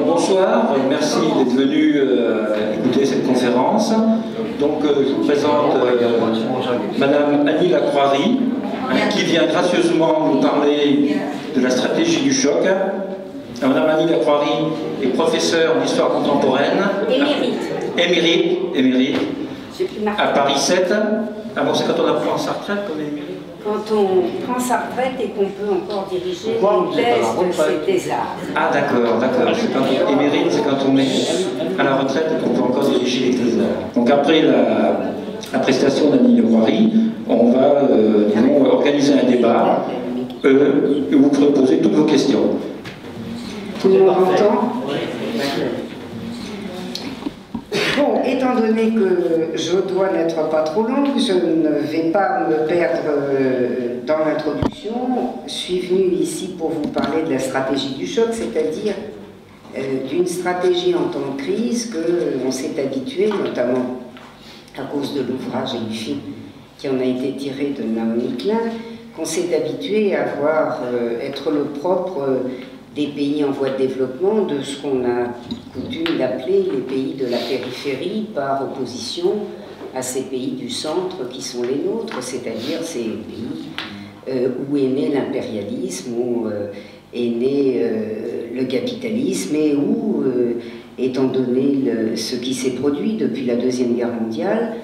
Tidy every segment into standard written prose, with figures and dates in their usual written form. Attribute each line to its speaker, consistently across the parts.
Speaker 1: Bonsoir, merci d'être venu écouter cette conférence. Donc, je vous présente Madame Annie Lacroirie, qui vient gracieusement nous parler de la stratégie du choc. Madame Annie Lacroirie est professeure d'histoire contemporaine. Émérite, à Paris 7. Ah bon, c'est quand on apprend sa retraite qu'on est émérite?
Speaker 2: Quand on prend sa retraite et qu'on peut encore diriger une thèse, c'est des arts.
Speaker 1: Ah d'accord. Émérite, c'est quand on est à la retraite et qu'on peut encore diriger les thèses d'art. Donc après la prestation d'Annie Lacroirie, on va organiser un débat et vous pourrez poser toutes vos questions.
Speaker 2: Tout le monde entend? Bon, étant donné que je dois n'être pas trop longue, je ne vais pas me perdre dans l'introduction. Je suis venue ici pour vous parler de la stratégie du choc, c'est-à-dire d'une stratégie en temps de crise qu'on s'est habitué, notamment à cause de l'ouvrage et du film qui en a été tiré de Naomi Klein, qu'on s'est habitué à voir être le propre des pays en voie de développement, de ce qu'on a coutume d'appeler les pays de la périphérie, par opposition à ces pays du centre qui sont les nôtres, c'est-à-dire ces pays où est né l'impérialisme, où est né le capitalisme et où, étant donné ce qui s'est produit depuis la Deuxième Guerre mondiale,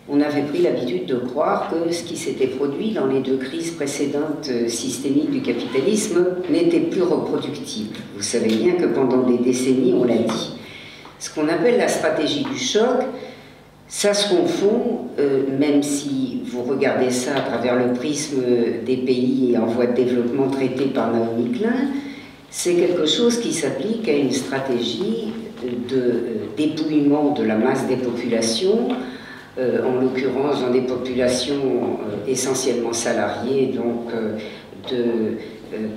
Speaker 2: on avait pris l'habitude de croire que ce qui s'était produit dans les deux crises précédentes systémiques du capitalisme n'était plus reproductible. Vous savez bien que pendant des décennies, on l'a dit. Ce qu'on appelle la stratégie du choc, ça se confond, même si vous regardez ça à travers le prisme des pays en voie de développement traités par Naomi Klein, c'est quelque chose qui s'applique à une stratégie de dépouillement de la masse des populations, en l'occurrence dans des populations essentiellement salariées, donc de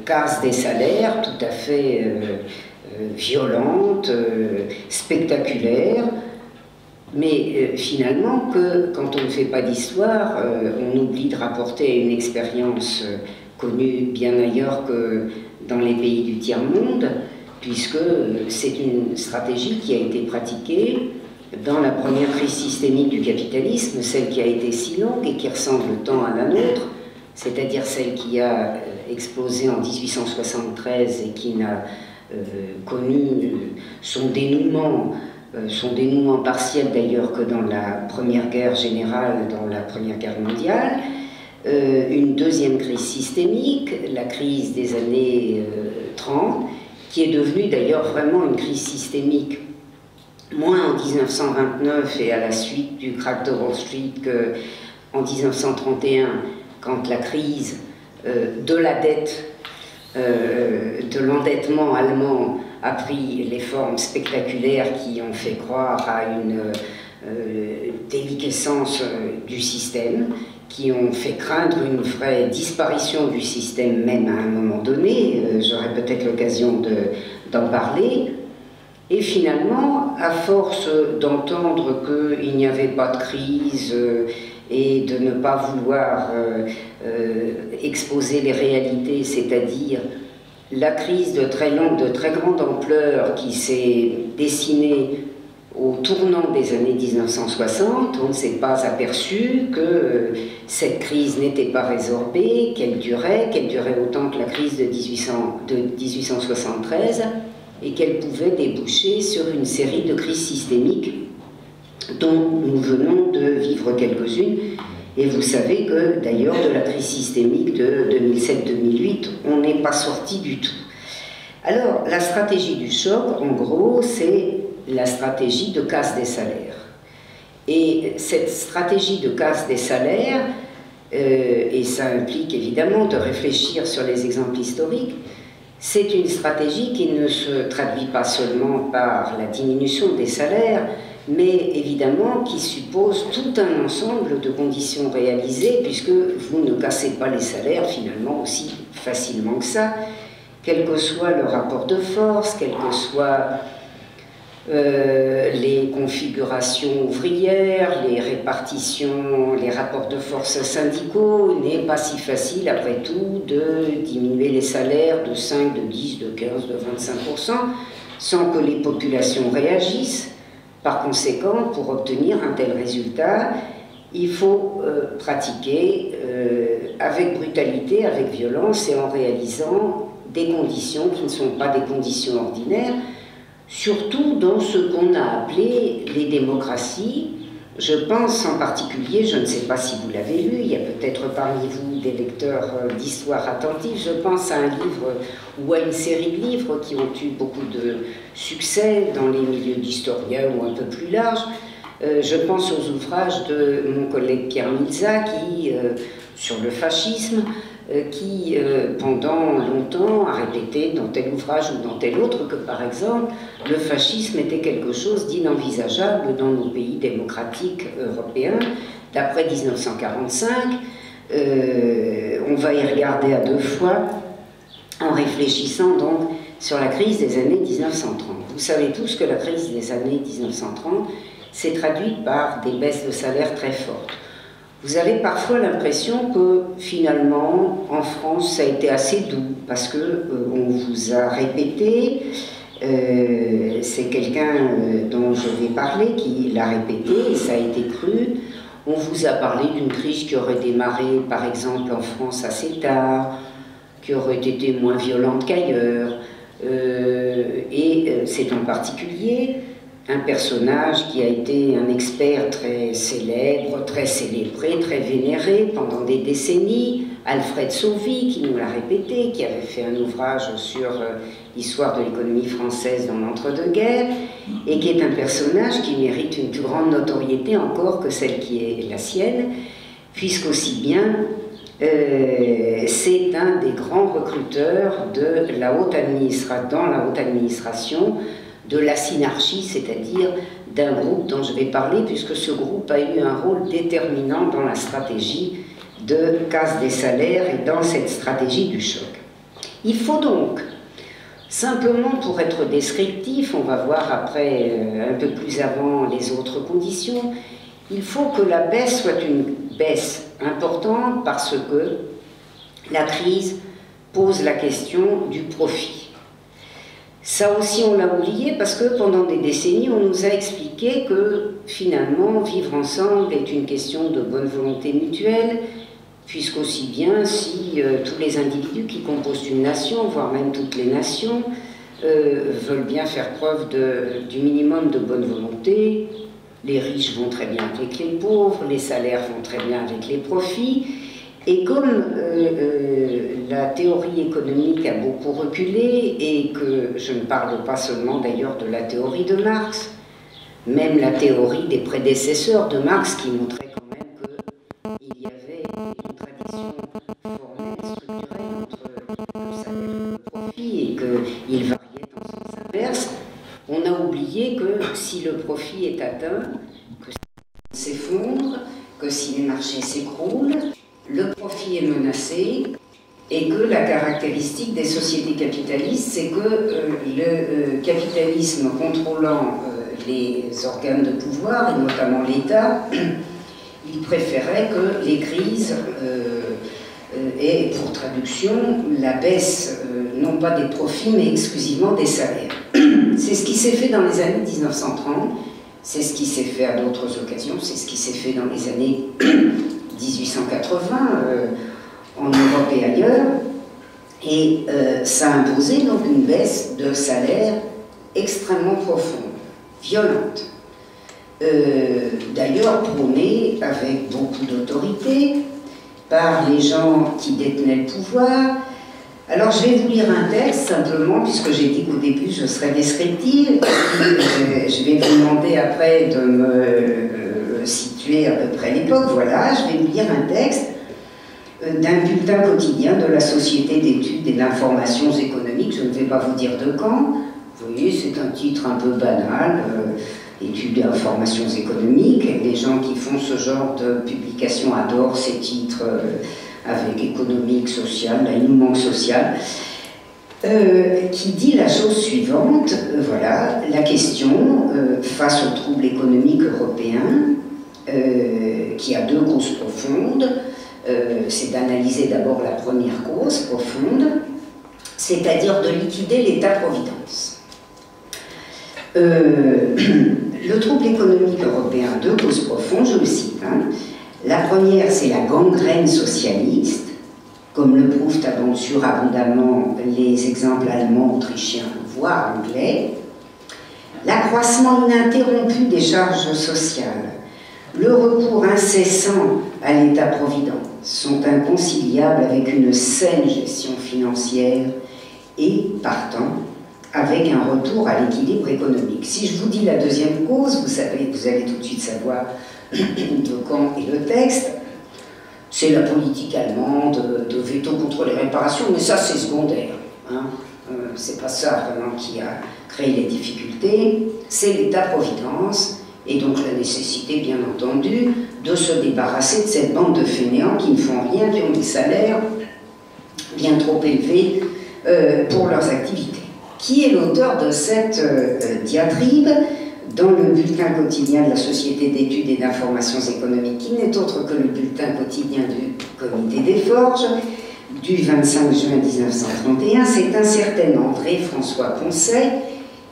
Speaker 2: casse des salaires tout à fait violente, spectaculaire, mais finalement que quand on ne fait pas d'histoire, on oublie de rapporter à une expérience connue bien ailleurs que dans les pays du tiers-monde, puisque c'est une stratégie qui a été pratiquée dans la première crise systémique du capitalisme, celle qui a été si longue et qui ressemble tant à la nôtre, c'est-à-dire celle qui a explosé en 1873 et qui n'a connu son dénouement partiel d'ailleurs que dans la Première Guerre générale, dans la Première Guerre mondiale, une deuxième crise systémique, la crise des années 30, qui est devenue d'ailleurs vraiment une crise systémique, moins en 1929 et à la suite du krach de Wall Street qu'en 1931, quand la crise de la dette, de l'endettement allemand a pris les formes spectaculaires qui ont fait croire à une déliquescence du système, qui ont fait craindre une vraie disparition du système même à un moment donné. J'aurai peut-être l'occasion d'en parler. Et finalement, à force d'entendre qu'il n'y avait pas de crise et de ne pas vouloir exposer les réalités, c'est-à-dire la crise de très grande ampleur qui s'est dessinée au tournant des années 1960, on ne s'est pas aperçu que cette crise n'était pas résorbée, qu'elle durait autant que la crise de 1873, et qu'elle pouvait déboucher sur une série de crises systémiques dont nous venons de vivre quelques-unes. Et vous savez que d'ailleurs de la crise systémique de 2007-2008, on n'est pas sorti du tout. Alors la stratégie du choc, en gros, c'est la stratégie de casse des salaires. Et cette stratégie de casse des salaires, et ça implique évidemment de réfléchir sur les exemples historiques, c'est une stratégie qui ne se traduit pas seulement par la diminution des salaires, mais évidemment qui suppose tout un ensemble de conditions réalisées, puisque vous ne cassez pas les salaires finalement aussi facilement que ça, quel que soit le rapport de force, quelle que soit les configurations ouvrières, les répartitions, les rapports de force syndicaux, n'est pas si facile après tout de diminuer les salaires de 5, de 10, de 15, de 25% sans que les populations réagissent. Par conséquent, pour obtenir un tel résultat, il faut pratiquer avec brutalité, avec violence et en réalisant des conditions qui ne sont pas des conditions ordinaires, surtout dans ce qu'on a appelé les démocraties. Je pense en particulier, je ne sais pas si vous l'avez lu, il y a peut-être parmi vous des lecteurs d'histoire attentifs, je pense à un livre ou à une série de livres qui ont eu beaucoup de succès dans les milieux d'historiens ou un peu plus larges. Je pense aux ouvrages de mon collègue Pierre Milza qui, sur le fascisme, qui pendant longtemps a répété dans tel ouvrage ou dans tel autre que par exemple le fascisme était quelque chose d'inenvisageable dans nos pays démocratiques européens d'après 1945. On va y regarder à deux fois en réfléchissant donc sur la crise des années 1930. Vous savez tous que la crise des années 1930 s'est traduite par des baisses de salaire très fortes. Vous avez parfois l'impression que finalement, en France, ça a été assez doux, parce que on vous a répété, c'est quelqu'un dont je vais parler qui l'a répété, et ça a été cru. On vous a parlé d'une crise qui aurait démarré, par exemple, en France assez tard, qui aurait été moins violente qu'ailleurs, et c'est en particulier un personnage qui a été un expert très célèbre, très célébré, très vénéré pendant des décennies, Alfred Sauvy, qui nous l'a répété, qui avait fait un ouvrage sur l'histoire de l'économie française dans l'entre-deux-guerres, et qui est un personnage qui mérite une plus grande notoriété encore que celle qui est la sienne, puisqu'aussi bien c'est un des grands recruteurs de la dans la haute administration, de la synarchie, c'est-à-dire d'un groupe dont je vais parler, puisque ce groupe a eu un rôle déterminant dans la stratégie de casse des salaires et dans cette stratégie du choc. Il faut donc, simplement pour être descriptif, on va voir après un peu plus avant les autres conditions, il faut que la baisse soit une baisse importante parce que la crise pose la question du profit. Ça aussi, on l'a oublié parce que pendant des décennies, on nous a expliqué que finalement, vivre ensemble est une question de bonne volonté mutuelle, puisqu'aussi bien si tous les individus qui composent une nation, voire même toutes les nations, veulent bien faire preuve du minimum de bonne volonté, les riches vont très bien avec les pauvres, les salaires vont très bien avec les profits. Et comme la théorie économique a beaucoup reculé, et que je ne parle pas seulement d'ailleurs de la théorie de Marx, même la théorie des prédécesseurs de Marx qui montrait quand même qu'il y avait une tradition formelle, structurelle entre le salaire et le profit, et qu'il variait en sens inverse, on a oublié que si le profit est atteint, que si s'effondre, que si les marchés s'écroulent, le profit est menacé et que la caractéristique des sociétés capitalistes, c'est que le capitalisme contrôlant les organes de pouvoir, et notamment l'État, il préférait que les crises aient pour traduction la baisse, non pas des profits, mais exclusivement des salaires. C'est ce qui s'est fait dans les années 1930, c'est ce qui s'est fait à d'autres occasions, c'est ce qui s'est fait dans les années 1880 en Europe et ailleurs, et ça a imposé donc une baisse de salaire extrêmement profonde, violente, d'ailleurs prônée avec beaucoup d'autorité par les gens qui détenaient le pouvoir. Alors je vais vous lire un texte simplement, puisque j'ai dit qu'au début je serais descriptive, je vais vous demander après de me situer à peu près l'époque. Voilà, je vais vous lire un texte d'un bulletin quotidien de la Société d'études et d'informations économiques, je ne vais pas vous dire de quand. Vous voyez, c'est un titre un peu banal, études et informations économiques, et les gens qui font ce genre de publication adorent ces titres avec économique, social, là il nous manque social. qui dit la chose suivante, voilà, la question, face aux troubles économiques européens, qui a deux causes profondes, c'est d'analyser d'abord la première cause profonde, c'est-à-dire de liquider l'État-providence. Le trouble économique européen a deux causes profondes, je le cite. La première, c'est la gangrène socialiste, comme le prouvent surabondamment les exemples allemands, autrichiens, voire anglais. L'accroissement ininterrompu des charges sociales, le recours incessant à l'État-providence sont inconciliables avec une saine gestion financière et, partant, avec un retour à l'équilibre économique. Si je vous dis la deuxième cause, vous savez, vous allez tout de suite savoir de quand est le texte. C'est la politique allemande de veto contre les réparations, mais ça c'est secondaire. C'est pas ça vraiment qui a créé les difficultés, c'est l'État-providence, et donc la nécessité, bien entendu, de se débarrasser de cette bande de fainéants qui ne font rien, qui ont des salaires bien trop élevés pour leurs activités. Qui est l'auteur de cette diatribe dans le bulletin quotidien de la Société d'études et d'informations économiques, qui n'est autre que le bulletin quotidien du Comité des Forges, du 25 juin 1931, c'est un certain André-François Poncet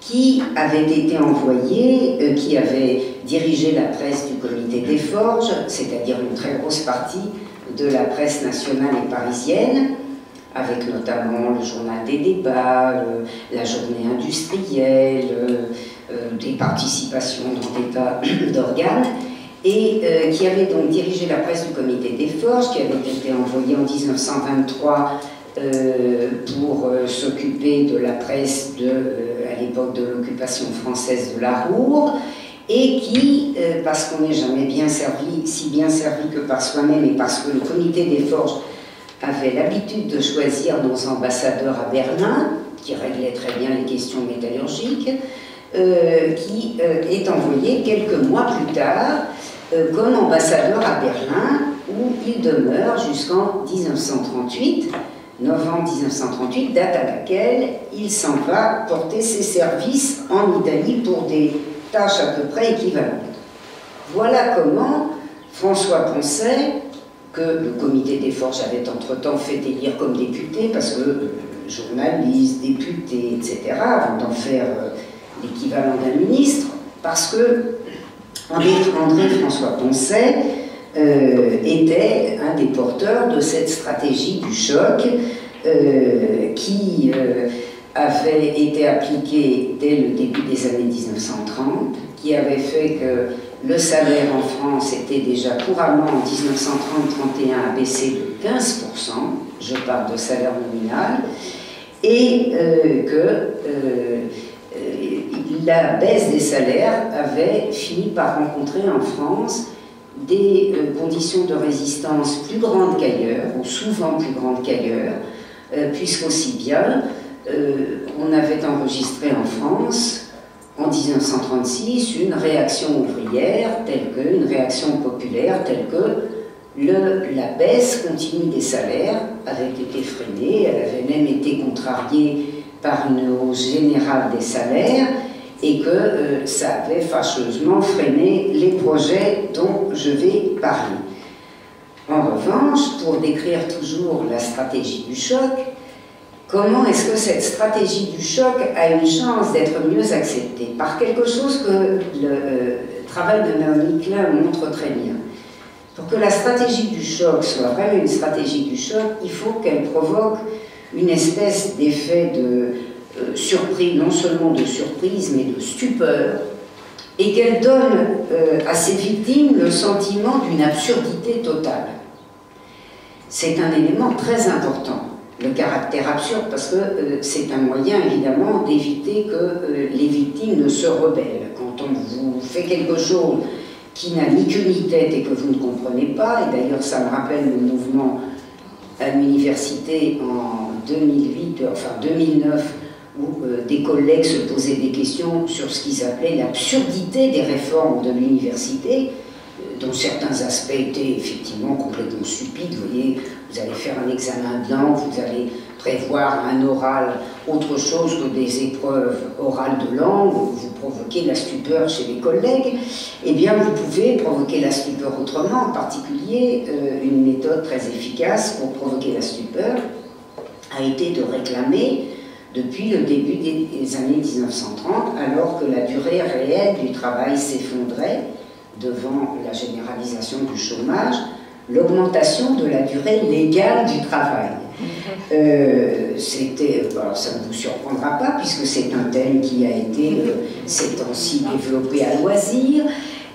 Speaker 2: qui avait été envoyé, qui avait dirigé la presse du Comité des Forges, c'est-à-dire une très grosse partie de la presse nationale et parisienne, avec notamment le journal des débats, la journée industrielle, des participations dans des tas d'organes, et qui avait donc dirigé la presse du Comité des Forges, qui avait été envoyé en 1923 pour s'occuper de la presse à l'époque de l'occupation française de la Ruhr, et qui, parce qu'on n'est jamais bien servi, si bien servi que par soi-même, et parce que le Comité des Forges avait l'habitude de choisir nos ambassadeurs à Berlin, qui réglaient très bien les questions métallurgiques, qui est envoyé quelques mois plus tard comme ambassadeur à Berlin, où il demeure jusqu'en 1938, novembre 1938, date à laquelle il s'en va porter ses services en Italie pour des tâches à peu près équivalentes. Voilà comment François Poncet, que le Comité des Forges avait entre-temps fait élire comme député, parce que journaliste, député, etc., avant d'en faire l'équivalent d'un ministre, parce que André-François Poncet était un des porteurs de cette stratégie du choc qui avait été appliquée dès le début des années 1930, qui avait fait que le salaire en France était déjà couramment en 1930-31 abaissé de 15%, je parle de salaire nominal, et que la baisse des salaires avait fini par rencontrer en France des conditions de résistance plus grandes qu'ailleurs, ou souvent plus grandes qu'ailleurs, puisqu'aussi bien on avait enregistré en France en 1936 une réaction ouvrière, une réaction populaire telle que la baisse continue des salaires avait été freinée, elle avait même été contrariée par une hausse générale des salaires, et que ça avait fâcheusement freiné les projets dont je vais parler. En revanche, pour décrire toujours la stratégie du choc, comment est-ce que cette stratégie du choc a une chance d'être mieux acceptée? Par quelque chose que le travail de Naomi Klein montre très bien. Pour que la stratégie du choc soit vraiment une stratégie du choc, il faut qu'elle provoque une espèce d'effet de surprise, non seulement de surprise, mais de stupeur, et qu'elle donne à ses victimes le sentiment d'une absurdité totale. C'est un élément très important, le caractère absurde, parce que c'est un moyen, évidemment, d'éviter que les victimes ne se rebellent. Quand on vous fait quelque chose qui n'a ni queue ni tête et que vous ne comprenez pas, et d'ailleurs ça me rappelle le mouvement à l'université en 2009, où des collègues se posaient des questions sur ce qu'ils appelaient l'absurdité des réformes de l'université, dont certains aspects étaient effectivement complètement stupides. Vous voyez, vous allez faire un examen de langue, vous allez prévoir un oral autre chose que des épreuves orales de langue, où vous provoquez la stupeur chez les collègues, eh bien vous pouvez provoquer la stupeur autrement. En particulier, une méthode très efficace pour provoquer la stupeur a été de réclamer, depuis le début des années 1930, alors que la durée réelle du travail s'effondrait devant la généralisation du chômage, l'augmentation de la durée légale du travail. Alors ça ne vous surprendra pas, puisque c'est un thème qui a été ces temps-ci développé à loisir.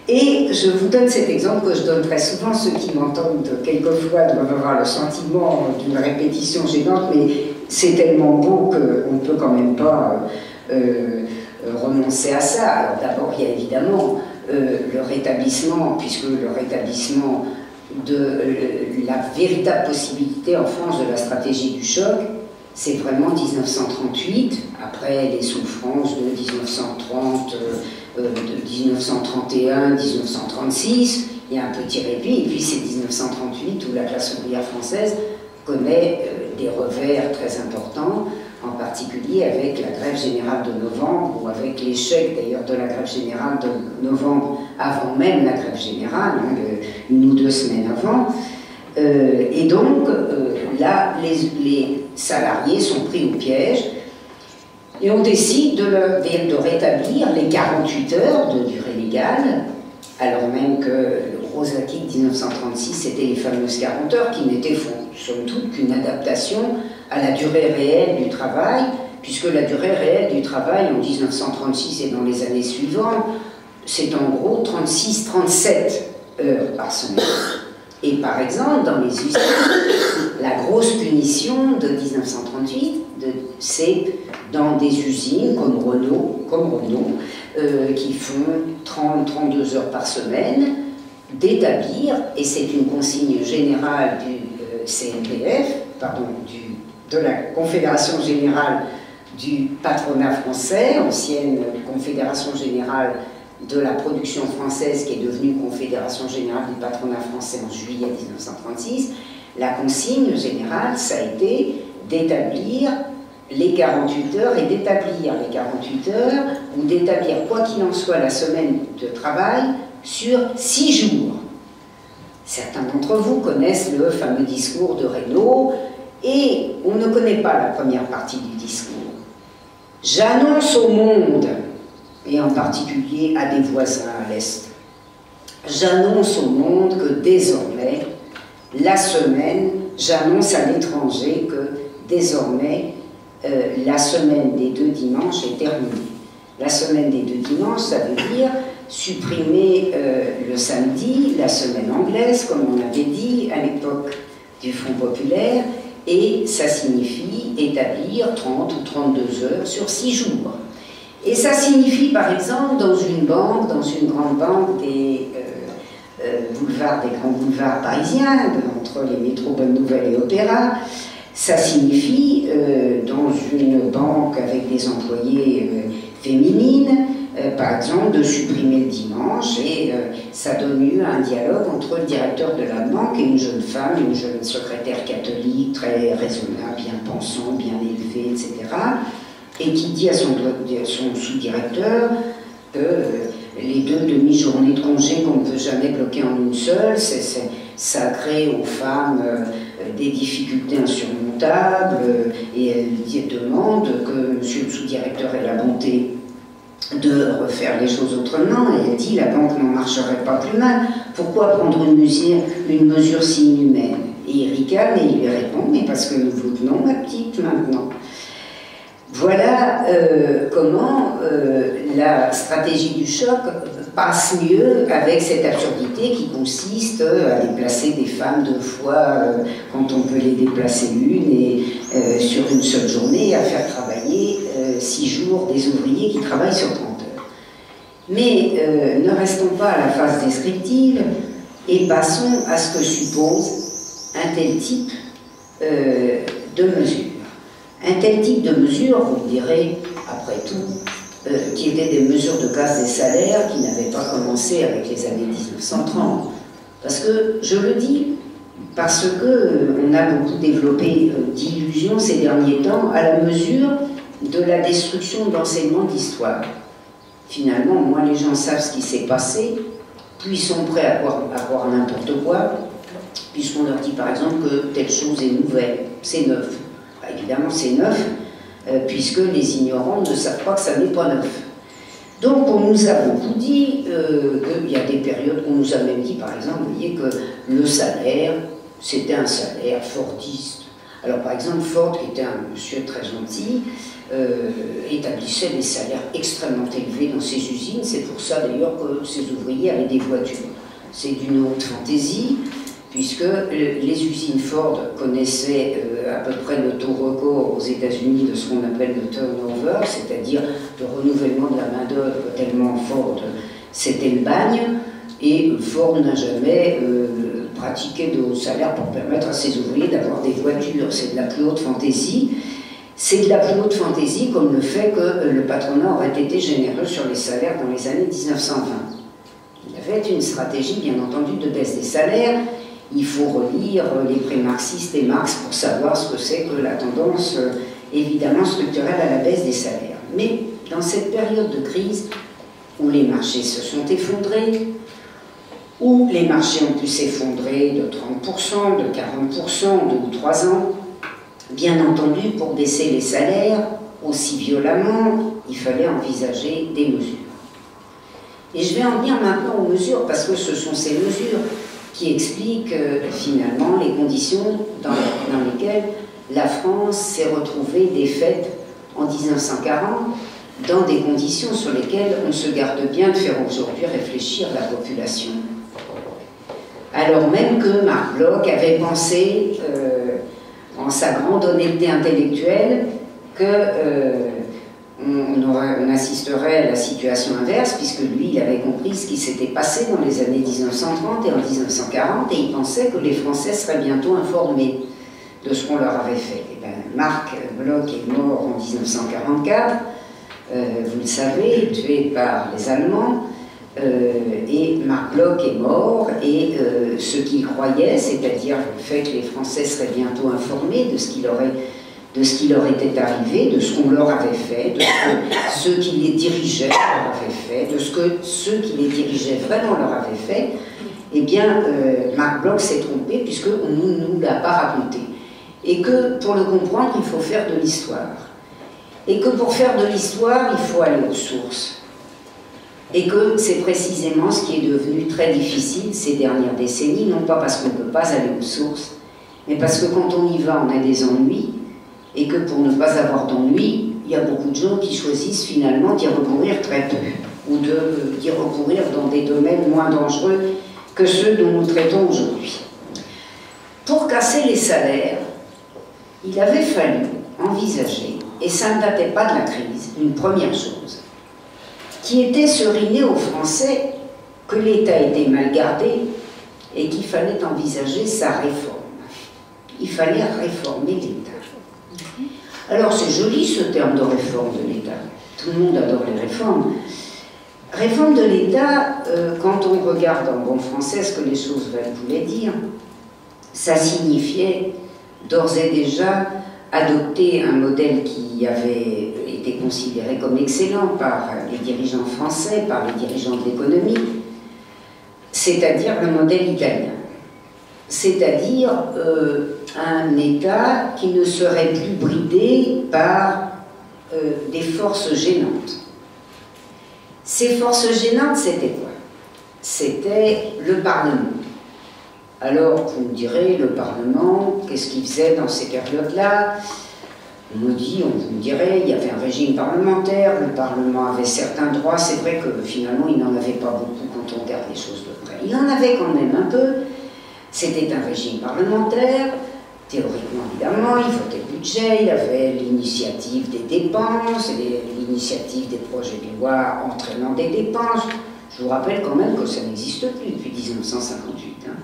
Speaker 2: Et je vous donne cet exemple que je donne très souvent. Ceux qui m'entendent quelquefois doivent avoir le sentiment d'une répétition gênante, mais c'est tellement beau qu'on ne peut quand même pas renoncer à ça. Alors d'abord, il y a évidemment le rétablissement, puisque le rétablissement de la véritable possibilité en France de la stratégie du choc, c'est vraiment 1938, après les souffrances de 1930, de 1931, 1936, il y a un petit répit, et puis c'est 1938 où la classe ouvrière française connaît des revers très importants, en particulier avec la grève générale de novembre, ou avec l'échec d'ailleurs de la grève générale de novembre, avant même la grève générale, une ou deux semaines avant. Et donc, là, les salariés sont pris au piège, et on décide de rétablir les 48 heures de durée légale, alors même que le gros acquis de 1936, c'était les fameuses 40 heures, qui n'étaient somme toute qu'une adaptation à la durée réelle du travail, puisque la durée réelle du travail en 1936 et dans les années suivantes, c'est en gros 36-37 heures par semaine. Et par exemple, dans les usines, la grosse punition de 1938, c'est dans des usines comme Renault, qui font 30-32 heures par semaine, d'établir, et c'est une consigne générale du CNPF, de la Confédération Générale du Patronat Français, ancienne Confédération Générale de la Production Française, qui est devenue Confédération Générale du Patronat Français en juillet 1936, la consigne générale, ça a été d'établir les 48 heures, et d'établir les 48 heures, ou d'établir, quoi qu'il en soit, la semaine de travail sur 6 jours. Certains d'entre vous connaissent le fameux discours de Reynaud, et on ne connaît pas la première partie du discours. J'annonce au monde, et en particulier à des voisins à l'Est, j'annonce au monde que désormais, la semaine, j'annonce à l'étranger que désormais, la semaine des 2 dimanches est terminée. La semaine des 2 dimanches, ça veut dire supprimer le samedi, la semaine anglaise, comme on avait dit à l'époque du Front populaire, et ça signifie établir 30 ou 32 heures sur 6 jours. Et ça signifie, par exemple, dans une banque, dans une grande banque des boulevards, des grands boulevards parisiens, entre les métros Bonne Nouvelle et Opéra, ça signifie, dans une banque avec des employés féminines, par exemple, de supprimer le dimanche, et ça donne lieu à un dialogue entre le directeur de la banque et une jeune femme, une jeune secrétaire catholique, très raisonnable, bien pensant, bien élevée, etc., et qui dit à son sous-directeur que les 2 demi-journées de congé qu'on ne peut jamais bloquer en une seule, ça crée aux femmes des difficultés insurmontables, et elle demande que monsieur le sous-directeur ait la bonté de refaire les choses autrement, et elle dit la banque n'en marcherait pas plus mal, pourquoi prendre une mesure si inhumaine? Et il ricane et il lui répond, mais parce que nous vous tenons, ma petite, maintenant. Voilà comment la stratégie du choc passe mieux avec cette absurdité qui consiste à déplacer des femmes 2 fois quand on peut les déplacer une, et sur une seule journée, à faire travailler 6 jours des ouvriers qui travaillent sur 30 heures. Mais ne restons pas à la phase descriptive et passons à ce que suppose un tel type de mesure. Un tel type de mesure, vous me direz, après tout, qui étaient des mesures de casse des salaires qui n'avaient pas commencé avec les années 1930. Parce que, je le dis, parce qu'on a beaucoup développé d'illusions ces derniers temps à la mesure de la destruction de l'enseignement d'histoire. Finalement, moins les gens savent ce qui s'est passé, plus ils sont prêts à croire n'importe quoi, puisqu'on leur dit par exemple que telle chose est nouvelle, c'est neuf. Bah, évidemment, c'est neuf, puisque les ignorants ne savent pas que ça n'est pas neuf. Donc on nous a beaucoup dit qu'il y a des périodes, on nous a même dit par exemple, vous voyez, que le salaire, c'était un salaire fordiste. Alors par exemple, Ford, qui était un monsieur très gentil, établissait des salaires extrêmement élevés dans ses usines. C'est pour ça d'ailleurs que ses ouvriers avaient des voitures. C'est d'une haute fantaisie, puisque les usines Ford connaissaient à peu près le taux record aux États-Unis de ce qu'on appelle le turnover, c'est-à-dire le renouvellement de la main-d'œuvre, tellement Ford c'était le bagne, et Ford n'a jamais pratiqué de hauts salaires pour permettre à ses ouvriers d'avoir des voitures. C'est de la plus haute fantaisie. C'est de la plus haute fantaisie comme le fait que le patronat aurait été généreux sur les salaires dans les années 1920. Il y avait une stratégie, bien entendu, de baisse des salaires. Il faut relire les pré-marxistes et Marx pour savoir ce que c'est que la tendance, évidemment, structurelle à la baisse des salaires. Mais dans cette période de crise, où les marchés se sont effondrés, où les marchés ont pu s'effondrer de 30%, de 40% en 2 ou 3 ans, bien entendu, pour baisser les salaires aussi violemment, il fallait envisager des mesures. Et je vais en venir maintenant aux mesures, parce que ce sont ces mesures qui expliquent finalement les conditions dans lesquelles la France s'est retrouvée défaite en 1940, dans des conditions sur lesquelles on se garde bien de faire aujourd'hui réfléchir la population. Alors même que Marc Bloch avait pensé, en sa grande honnêteté intellectuelle, qu'on assisterait à la situation inverse, puisque lui, il avait compris ce qui s'était passé dans les années 1930 et en 1940, et il pensait que les Français seraient bientôt informés de ce qu'on leur avait fait. Et bien, Marc Bloch est mort en 1944, vous le savez, tué par les Allemands, et Marc Bloch est mort, et ce qu'il croyait, c'est-à-dire le fait que les Français seraient bientôt informés de ce qui leur était arrivé, de ce qu'on leur avait fait, de ce que ceux qui les dirigeaient leur avaient fait, de ce que ceux qui les dirigeaient vraiment leur avaient fait, eh bien, Marc Bloch s'est trompé puisqu'on ne nous l'a pas raconté. Et que pour le comprendre, il faut faire de l'histoire. Et que pour faire de l'histoire, il faut aller aux sources. Et que c'est précisément ce qui est devenu très difficile ces dernières décennies, non pas parce qu'on ne peut pas aller aux sources, mais parce que quand on y va, on a des ennuis, et que pour ne pas avoir d'ennuis, il y a beaucoup de gens qui choisissent finalement d'y recourir très peu, ou d'y recourir dans des domaines moins dangereux que ceux dont nous traitons aujourd'hui. Pour casser les salaires, il avait fallu envisager, et ça ne datait pas de la crise, une première chose, qui était seriner aux Français que l'État était mal gardé et qu'il fallait envisager sa réforme. Il fallait réformer l'État. Alors c'est joli ce terme de réforme de l'État. Tout le monde adore les réformes. Réforme de l'État, quand on regarde en bon français ce que les choses voulaient dire, ça signifiait d'ores et déjà adopter un modèle qui avait été considéré comme excellent par les dirigeants français, par les dirigeants de l'économie, c'est-à-dire le modèle italien. C'est-à-dire un État qui ne serait plus bridé par des forces gênantes. Ces forces gênantes, c'était quoi? C'était le Parlement. Alors, vous me direz, le Parlement, qu'est-ce qu'il faisait dans ces périodes-là? On me dirait, il y avait un régime parlementaire, le Parlement avait certains droits, c'est vrai que finalement, il n'en avait pas beaucoup quand on regarde les choses de près. Il en avait quand même un peu. C'était un régime parlementaire, théoriquement évidemment, il votait le budget, il avait l'initiative des dépenses, l'initiative des projets de loi entraînant des dépenses. Je vous rappelle quand même que ça n'existe plus depuis 1958. Hein.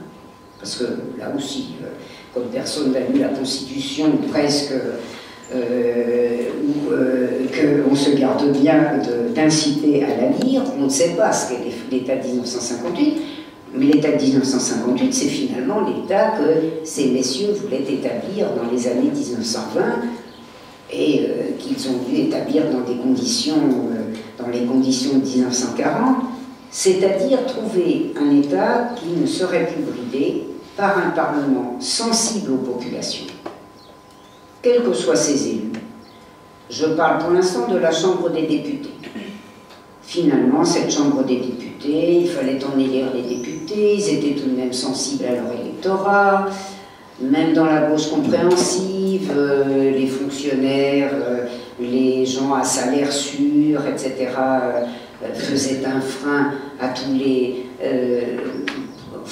Speaker 2: Parce que là aussi, comme personne n'a lu la Constitution, presque, qu'on se garde bien d'inciter à la lire, on ne sait pas ce qu'est l'État de 1958, Mais l'État de 1958, c'est finalement l'État que ces messieurs voulaient établir dans les années 1920 et qu'ils ont dû établir dans des conditions, dans les conditions de 1940, c'est-à-dire trouver un État qui ne serait plus bridé par un Parlement sensible aux populations, quels que soient ses élus. Je parle pour l'instant de la Chambre des députés. Finalement, cette Chambre des députés, il fallait en élire les députés, ils étaient tout de même sensibles à leur électorat, même dans la gauche compréhensive, les fonctionnaires, les gens à salaire sûr, etc., faisaient un frein à tous les,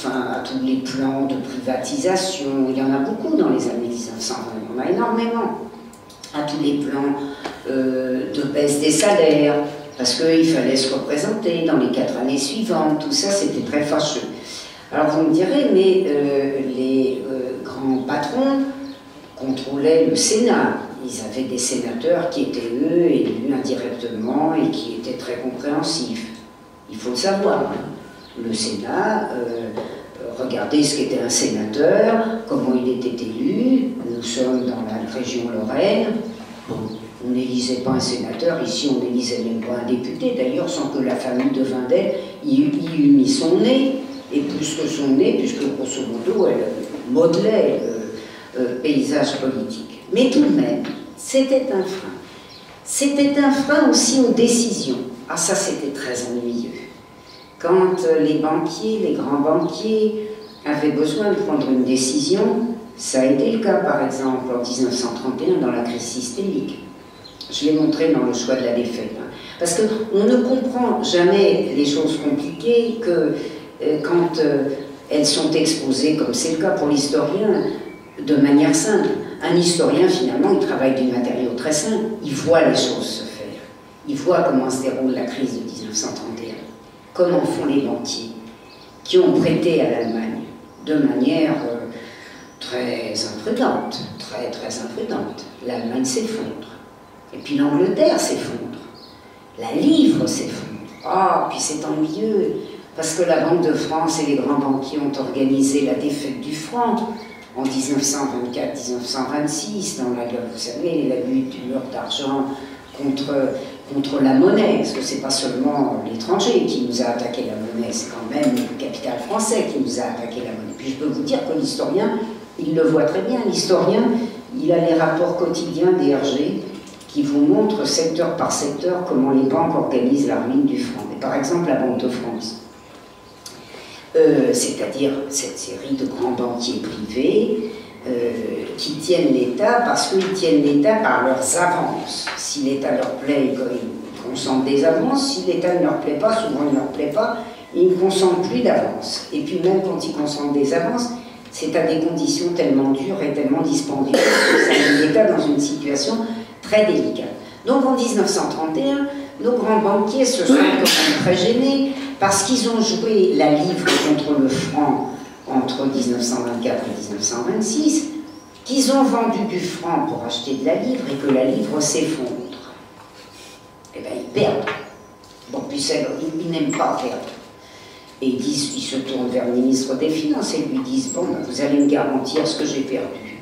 Speaker 2: à tous les plans de privatisation. Il y en a beaucoup dans les années 1920, il y en a énormément. À tous les plans de baisse des salaires, parce qu'il fallait se représenter dans les 4 années suivantes, tout ça c'était très fâcheux. Alors vous me direz, mais les grands patrons contrôlaient le Sénat. Ils avaient des sénateurs qui étaient eux élus indirectement et qui étaient très compréhensifs. Il faut le savoir. Le Sénat, regardez ce qu'était un sénateur, comment il était élu. Nous sommes dans la région Lorraine. On n'élisait pas un sénateur, ici on n'élisait même pas un député, d'ailleurs sans que la famille de Vindel y eût mis son nez, et plus que son nez, puisque grosso modo elle modelait le paysage politique. Mais tout de même, c'était un frein. C'était un frein aussi aux décisions. Ah ça c'était très ennuyeux. Quand les banquiers, les grands banquiers avaient besoin de prendre une décision, ça a été le cas par exemple en 1931 dans la crise systémique. Je l'ai montré dans le choix de la défaite. Parce qu'on ne comprend jamais les choses compliquées que quand elles sont exposées, comme c'est le cas pour l'historien, de manière simple. Un historien, finalement, il travaille du matériau très simple. Il voit les choses se faire. Il voit comment se déroule la crise de 1931. Comment font les banquiers qui ont prêté à l'Allemagne de manière très imprudente, très imprudente. L'Allemagne s'effondre. Et puis l'Angleterre s'effondre. La livre s'effondre. Ah, puis c'est ennuyeux, parce que la Banque de France et les grands banquiers ont organisé la défaite du franc en 1924-1926, dans la guerre, vous savez, la lutte du mur d'argent contre la monnaie, parce que c'est pas seulement l'étranger qui nous a attaqué la monnaie, c'est quand même le capital français qui nous a attaqué la monnaie. Puis je peux vous dire que l'historien, il le voit très bien, l'historien, il a les rapports quotidiens des RG, qui vous montre secteur par secteur comment les banques organisent la ruine du franc. Et par exemple, la Banque de France, c'est-à-dire cette série de grands banquiers privés qui tiennent l'État parce qu'ils tiennent l'État par leurs avances. Si l'État leur plaît, ils consentent des avances. Si l'État ne leur plaît pas, souvent il ne leur plaît pas, ils ne consentent plus d'avance. Et puis même quand ils consentent des avances, c'est à des conditions tellement dures et tellement dispendieuses que ça met l'État dans une situation très délicate. Donc en 1931, nos grands banquiers se sont quand même très gênés parce qu'ils ont joué la livre contre le franc entre 1924 et 1926, qu'ils ont vendu du franc pour acheter de la livre et que la livre s'effondre. Eh bien, ils perdent. Bon, puis ils n'aiment pas perdre. Et ils se tournent vers le ministre des Finances et lui disent « Bon, ben, vous allez me garantir ce que j'ai perdu. »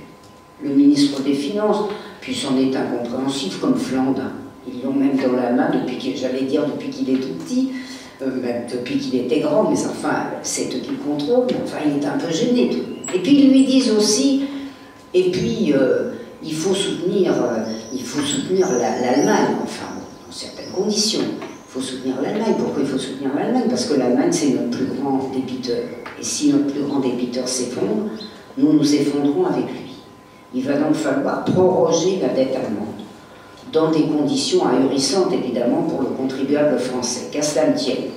Speaker 2: Le ministre des Finances, puis c'en est incompréhensif comme Flandin. Ils l'ont même dans la main depuis qu'il est tout petit, même depuis qu'il était grand, mais enfin, c'est eux qui le contrôlent, enfin, il est un peu gêné. Et puis ils lui disent aussi, et puis il faut soutenir l'Allemagne, enfin, dans certaines conditions. Il faut soutenir l'Allemagne. Pourquoi il faut soutenir l'Allemagne? Parce que l'Allemagne, c'est notre plus grand débiteur. Et si notre plus grand débiteur s'effondre, nous nous effondrons avec lui. Il va donc falloir proroger la dette allemande, dans des conditions ahurissantes, évidemment, pour le contribuable français. Qu'à cela ne tienne.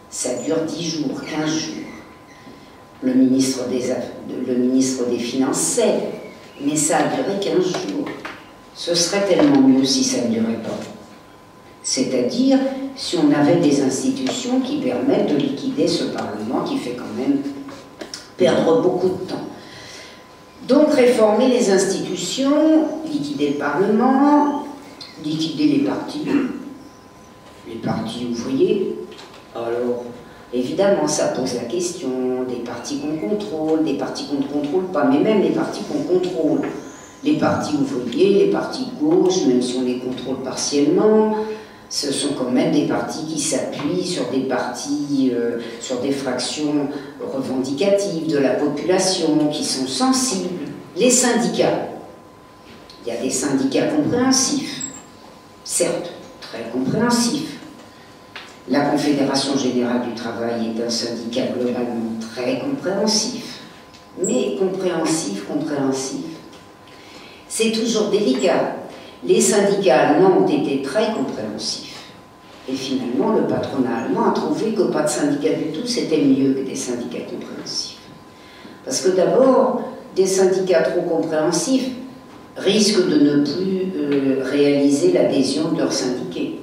Speaker 2: Ça dure 10 jours, 15 jours. Le ministre des Finances sait, mais ça a duré 15 jours. Ce serait tellement mieux si ça ne durait pas. C'est-à-dire si on avait des institutions qui permettent de liquider ce Parlement qui fait quand même perdre beaucoup de temps. Donc réformer les institutions, liquider le Parlement, liquider les partis ouvriers. Alors, Évidemment, ça pose la question des partis qu'on contrôle, des partis qu'on ne contrôle pas, mais même les partis qu'on contrôle. Les partis ouvriers, les partis de gauche, même si on les contrôle partiellement, ce sont quand même des partis qui s'appuient sur des partis, sur des fractions revendicatives de la population, qui sont sensibles. Les syndicats, il y a des syndicats compréhensifs, certes, très compréhensifs. La Confédération Générale du Travail est un syndicat globalement très compréhensif, mais compréhensif. C'est toujours délicat. Les syndicats allemands ont été très compréhensifs. Et finalement, le patronat allemand a trouvé que pas de syndicats du tout, c'était mieux que des syndicats compréhensifs. Parce que d'abord, des syndicats trop compréhensifs risquent de ne plus réaliser l'adhésion de leurs syndiqués.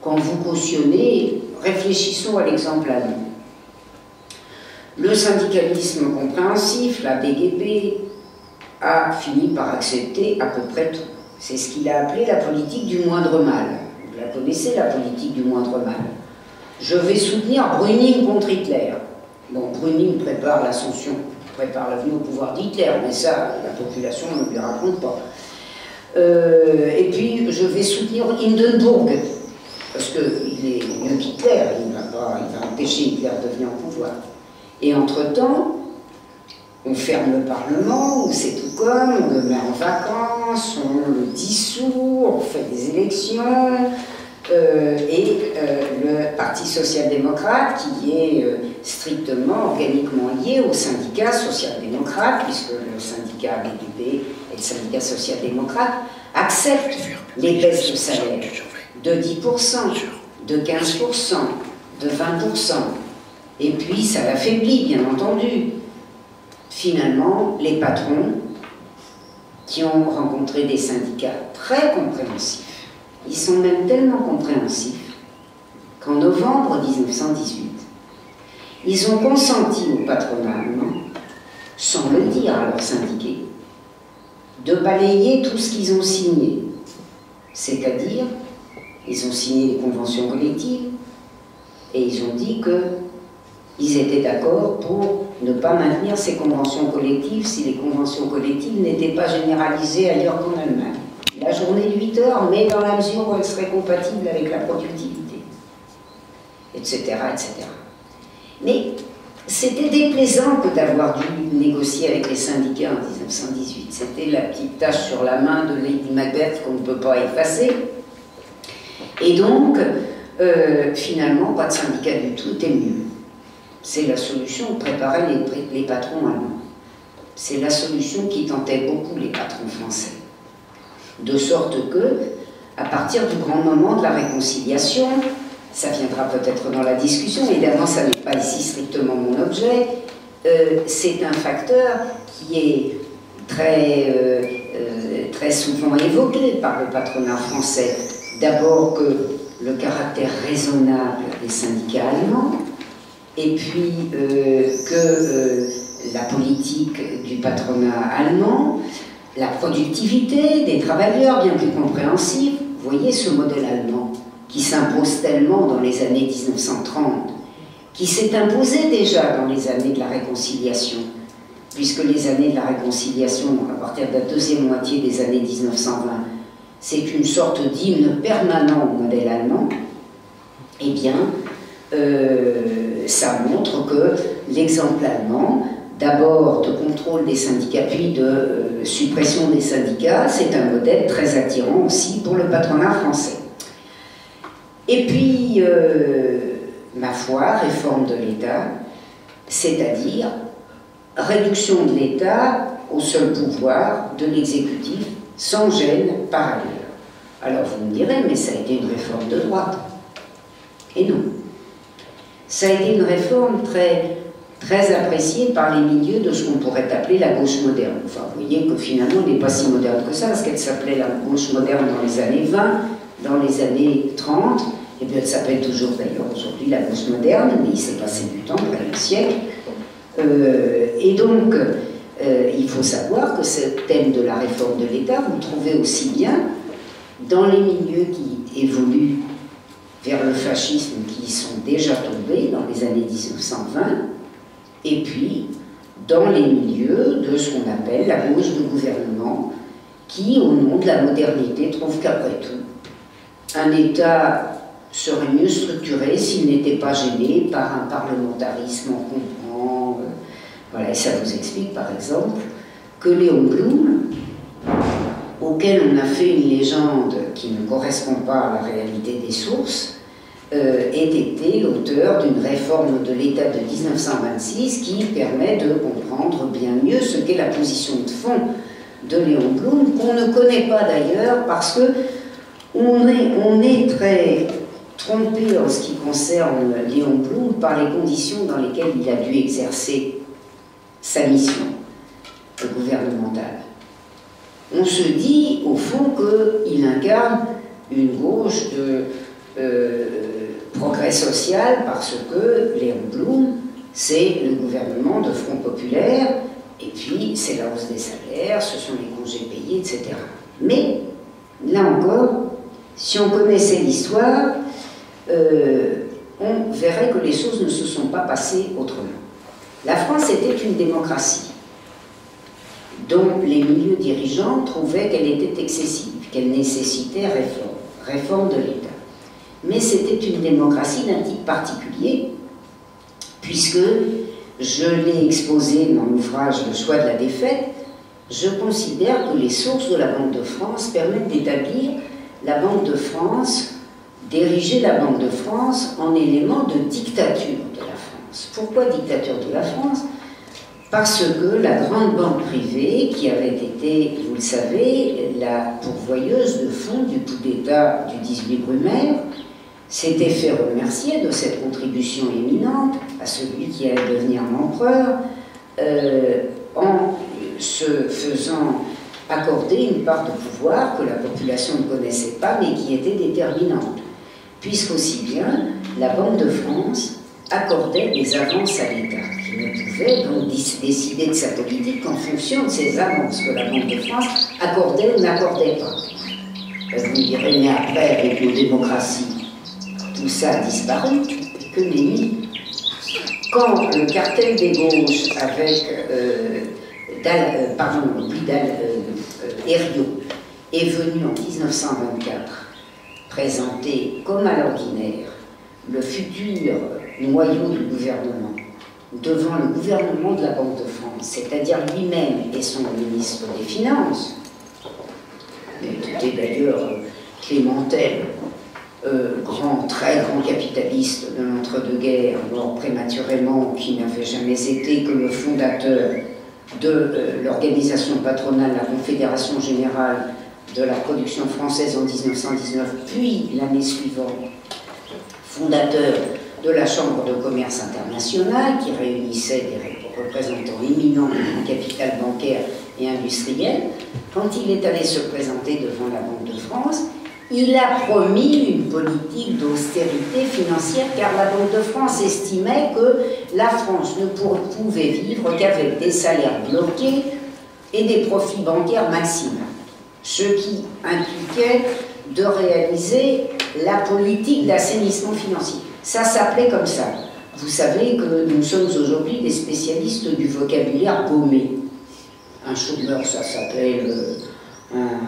Speaker 2: Quand vous cautionnez, réfléchissons à l'exemple allemand. Le syndicalisme compréhensif, la BGB, a fini par accepter à peu près tout. C'est ce qu'il a appelé la politique du moindre mal. Vous la connaissez, la politique du moindre mal. Je vais soutenir Brüning contre Hitler. Bon, Brüning prépare l'ascension, prépare la venue au pouvoir d'Hitler, mais ça, la population ne lui raconte pas. Et puis, je vais soutenir Hindenburg, parce qu'il est mieux qu'Hitler, il va empêcher Hitler de venir au pouvoir. Et entre-temps, on ferme le Parlement, c'est tout comme, on le met en vacances, on le dissout, on fait des élections, et le Parti social-démocrate, qui est strictement, organiquement lié au syndicat social-démocrate, puisque le syndicat BGB et le syndicat social-démocrate acceptent les baisses de salaire de 10%, de 15%, de 20%. Et puis ça l'affaiblit, bien entendu. Finalement, les patrons qui ont rencontré des syndicats très compréhensifs, ils sont même tellement compréhensifs qu'en novembre 1918, ils ont consenti au patronat allemand, sans le dire à leurs syndiqués, de balayer tout ce qu'ils ont signé. C'est-à-dire, ils ont signé les conventions collectives et ils ont dit qu'ils étaient d'accord pour ne pas maintenir ces conventions collectives si les conventions collectives n'étaient pas généralisées ailleurs qu'en Allemagne. La journée de 8 heures, mais dans la mesure où elle serait compatible avec la productivité, etc., etc. Mais c'était déplaisant que d'avoir dû négocier avec les syndicats en 1918. C'était la petite tache sur la main de Lady Macbeth qu'on ne peut pas effacer. Et donc, finalement, pas de syndicat du tout, était mieux. C'est la solution que préparaient les patrons allemands. C'est la solution qui tentait beaucoup les patrons français. De sorte que, à partir du grand moment de la réconciliation, ça viendra peut-être dans la discussion, évidemment ça n'est pas ici strictement mon objet, c'est un facteur qui est très souvent évoqué par le patronat français. D'abord que le caractère raisonnable des syndicats allemands, et puis que la politique du patronat allemand, la productivité des travailleurs, bien plus compréhensible. Vous voyez ce modèle allemand qui s'impose tellement dans les années 1930, qui s'est imposé déjà dans les années de la réconciliation, puisque les années de la réconciliation, à partir de la deuxième moitié des années 1920, c'est une sorte d'hymne permanent au modèle allemand. Eh bien, ça montre que l'exemple allemand, d'abord de contrôle des syndicats, puis de suppression des syndicats, c'est un modèle très attirant aussi pour le patronat français. Et puis, ma foi, réforme de l'État, c'est-à-dire réduction de l'État au seul pouvoir de l'exécutif, sans gêne par ailleurs. Alors vous me direz, mais ça a été une réforme de droite. Et non. Ça a été une réforme très appréciée par les milieux de ce qu'on pourrait appeler la gauche moderne. Enfin, vous voyez que finalement, elle n'est pas si moderne que ça, parce qu'elle s'appelait la gauche moderne dans les années 20, dans les années 30, et bien elle s'appelle toujours d'ailleurs aujourd'hui la gauche moderne, mais il s'est passé du temps, près d'un siècle. Et donc, il faut savoir que ce thème de la réforme de l'État, vous le trouvez aussi bien dans les milieux qui évoluent vers le fascisme, qui qui sont déjà tombés dans les années 1920, et puis dans les milieux de ce qu'on appelle la gauche de gouvernement, qui, au nom de la modernité, trouve qu'après tout, un État serait mieux structuré s'il n'était pas gêné par un parlementarisme encombrant. Voilà, et ça vous explique, par exemple, que Léon Blum, auquel on a fait une légende qui ne correspond pas à la réalité des sources, ait été l'auteur d'une réforme de l'État de 1926 qui permet de comprendre bien mieux ce qu'est la position de fond de Léon Blum, qu'on ne connaît pas d'ailleurs parce que on est très trompé en ce qui concerne Léon Blum par les conditions dans lesquelles il a dû exercer sa mission gouvernementale. On se dit au fond qu'il incarne une gauche de progrès social parce que Léon Blum, c'est le gouvernement de Front Populaire, et puis c'est la hausse des salaires, ce sont les congés payés, etc. Mais, là encore, si on connaissait l'histoire, on verrait que les choses ne se sont pas passées autrement. La France était une démocratie dont les milieux dirigeants trouvaient qu'elle était excessive, qu'elle nécessitait réforme de l'État. Mais c'était une démocratie d'un type particulier, puisque, je l'ai exposé dans l'ouvrage Le choix de la défaite, je considère que les sources de la Banque de France permettent d'établir la Banque de France, d'ériger la Banque de France en élément de dictature de la France. Pourquoi dictature de la France? Parce que la grande banque privée, qui avait été, vous le savez, la pourvoyeuse de fonds du coup d'État du 18 Brumaire, s'était fait remercier de cette contribution éminente à celui qui allait devenir l'empereur, en se faisant accorder une part de pouvoir que la population ne connaissait pas, mais qui était déterminante. Puisqu'aussi bien, la Banque de France accordait des avances à l'État, qui ne pouvait donc décider de sa politique qu'en fonction de ces avances que la Banque de France accordait ou n'accordait pas. Vous me direz, mais après, avec nos démocraties, tout ça a disparu, que nenni. Quand le cartel des gauches avec Herriot est venu en 1924 présenter comme à l'ordinaire le futur noyau du gouvernement devant le gouvernement de la Banque de France, c'est-à-dire lui-même et son ministre des Finances, qui était d'ailleurs Clémentel, très grand capitaliste de l'entre-deux-guerres, mort prématurément, qui n'avait jamais été que le fondateur de l'organisation patronale, la Confédération Générale de la Production Française en 1919, puis l'année suivante, fondateur de la Chambre de Commerce Internationale, qui réunissait des représentants éminents du capital bancaire et industriel. Quand il est allé se présenter devant la Banque de France, il a promis une politique d'austérité financière, car la Banque de France estimait que la France ne pouvait vivre qu'avec des salaires bloqués et des profits bancaires maximaux, ce qui impliquait de réaliser la politique d'assainissement financier. Ça s'appelait comme ça. Vous savez que nous sommes aujourd'hui des spécialistes du vocabulaire gommé. Un chômeur, ça s'appelle un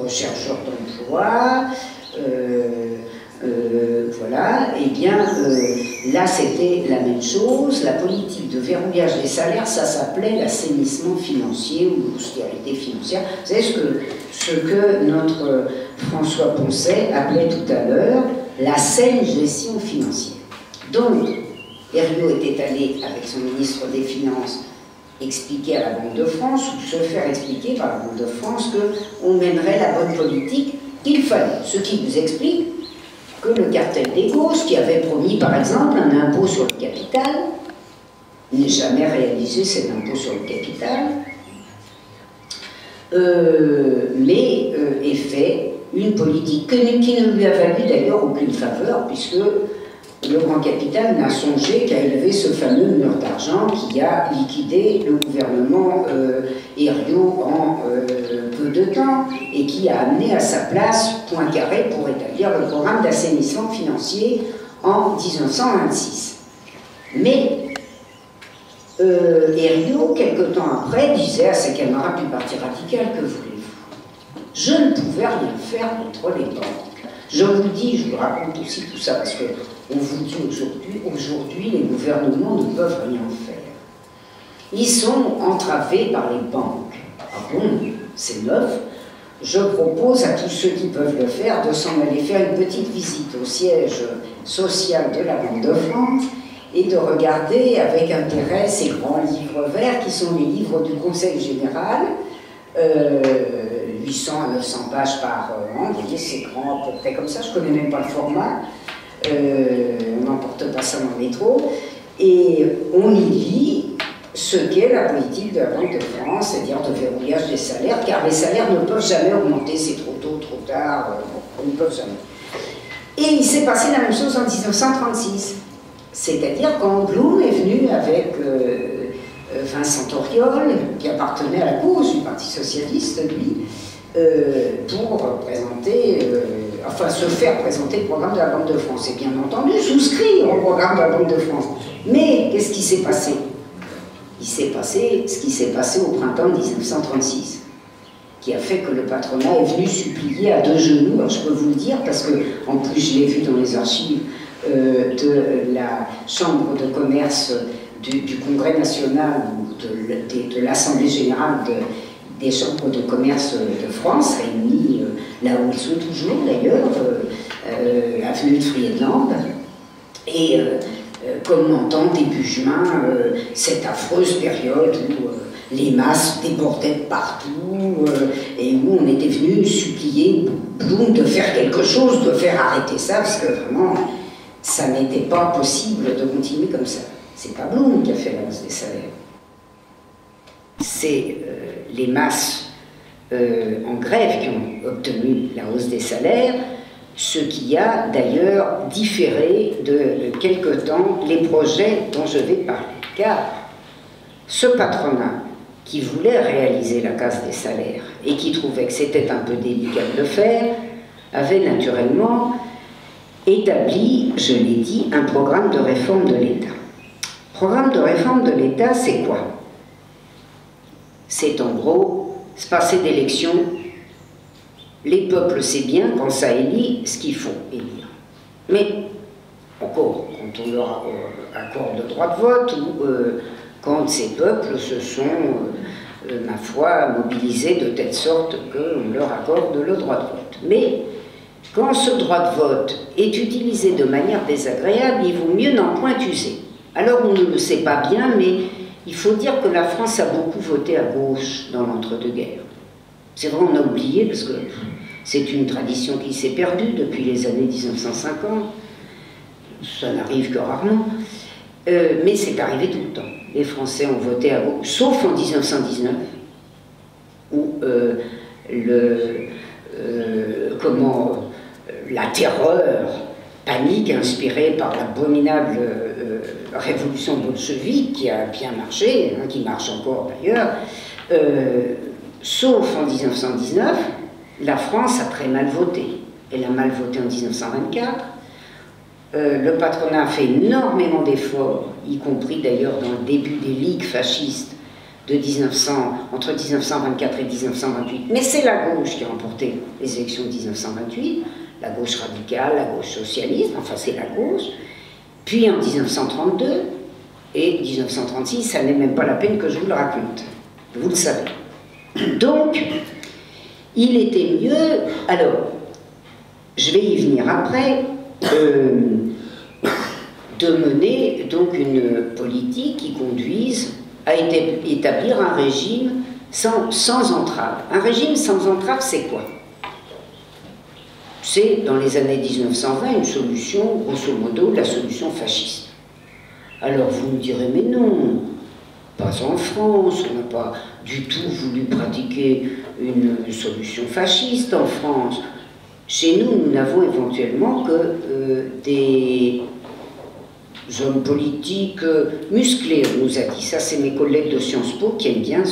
Speaker 2: rechercheur d'emploi, voilà, et bien là c'était la même chose. La politique de verrouillage des salaires, ça s'appelait l'assainissement financier ou l'austérité financière. Vous savez ce que notre François Poncet appelait tout à l'heure la saine gestion financière. Donc, Herriot était allé avec son ministre des Finances expliquer à la Banque de France, ou se faire expliquer par la Banque de France qu'on mènerait la bonne politique qu'il fallait. Ce qui nous explique que le cartel des gauches, qui avait promis par exemple un impôt sur le capital, n'a jamais réalisé cet impôt sur le capital, mais ait fait une politique qui ne lui a valu d'ailleurs aucune faveur, puisque le grand capital n'a songé qu'à élever ce fameux mur d'argent qui a liquidé le gouvernement Herriot en peu de temps et qui a amené à sa place Poincaré pour établir le programme d'assainissement financier en 1926. Mais Herriot, quelque temps après, disait à ses camarades du Parti radical, que voulez-vous? Je ne pouvais rien faire contre les banques. Je vous dis, je vous raconte aussi tout ça, parce qu'on vous dit aujourd'hui, les gouvernements ne peuvent rien faire. Ils sont entravés par les banques. Ah bon, c'est neuf. Je propose à tous ceux qui peuvent le faire de s'en aller faire une petite visite au siège social de la Banque de France et de regarder avec intérêt ces grands livres verts qui sont les livres du Conseil général, 800 à 900 pages par an. Vous voyez, c'est grand, à peu près comme ça, je ne connais même pas le format, on n'emporte pas ça dans le métro, et on y lit ce qu'est la politique de la Banque de France, c'est-à-dire de verrouillage des salaires, car les salaires ne peuvent jamais augmenter, c'est trop tôt, trop tard, ils ne peuvent jamais. Et il s'est passé la même chose en 1936, c'est-à-dire quand Blum est venu avec Vincent Auriol, qui appartenait à la gauche du Parti socialiste, lui, pour présenter, enfin se faire présenter le programme de la Banque de France. Et bien entendu, souscrit au programme de la Banque de France. Mais qu'est-ce qui s'est passé? Il s'est passé ce qui s'est passé au printemps 1936, qui a fait que le patronat est venu supplier à deux genoux. Alors je peux vous le dire, parce que en plus je l'ai vu dans les archives de la Chambre de commerce du Congrès national ou de l'Assemblée générale des chambres de commerce de France, réunies là où ils sont toujours d'ailleurs, avenue de Friedland, et commentant début juin cette affreuse période où les masses débordaient de partout et où on était venu supplier Blum de faire quelque chose, de faire arrêter ça, parce que vraiment ça n'était pas possible de continuer comme ça. C'est pas Blum qui a fait la hausse des salaires. C'est les masses en grève qui ont obtenu la hausse des salaires, ce qui a d'ailleurs différé de quelque temps les projets dont je vais parler. Car ce patronat qui voulait réaliser la casse des salaires et qui trouvait que c'était un peu délicat de le faire, avait naturellement établi, je l'ai dit, un programme de réforme de l'État. Programme de réforme de l'État, c'est quoi? C'est en gros se passer d'élections. Les peuples, c'est bien quand ça élit ce qu'il faut élire. Mais encore, quand on leur accorde le droit de vote ou quand ces peuples se sont, ma foi, mobilisés de telle sorte qu'on leur accorde le droit de vote. Mais quand ce droit de vote est utilisé de manière désagréable, il vaut mieux n'en point user. Alors on ne le sait pas bien, mais il faut dire que la France a beaucoup voté à gauche dans l'entre-deux-guerres. C'est vrai, on a oublié, parce que c'est une tradition qui s'est perdue depuis les années 1950. Ça n'arrive que rarement. Mais c'est arrivé tout le temps. Les Français ont voté à gauche, sauf en 1919, où la terreur, panique inspirée par l'abominable révolution bolchevique qui a bien marché, hein, qui marche encore d'ailleurs, sauf en 1919, la France a très mal voté. Elle a mal voté en 1924. Le patronat a fait énormément d'efforts, y compris d'ailleurs dans le début des ligues fascistes entre 1924 et 1928. Mais c'est la gauche qui a remporté les élections de 1928, la gauche radicale, la gauche socialiste, enfin c'est la gauche. Puis en 1932 et 1936, ça n'est même pas la peine que je vous le raconte. Vous le savez. Donc, il était mieux... Alors, je vais y venir après, de mener donc une politique qui conduise à établir un régime sans entrave. Un régime sans entrave, c'est quoi? C'est, dans les années 1920, une solution, grosso modo, la solution fasciste. Alors vous me direz, mais non, pas en France, on n'a pas du tout voulu pratiquer une solution fasciste en France. Chez nous, nous n'avons éventuellement que des hommes politiques musclés, on nous a dit. Ça, c'est mes collègues de Sciences Po qui aiment bien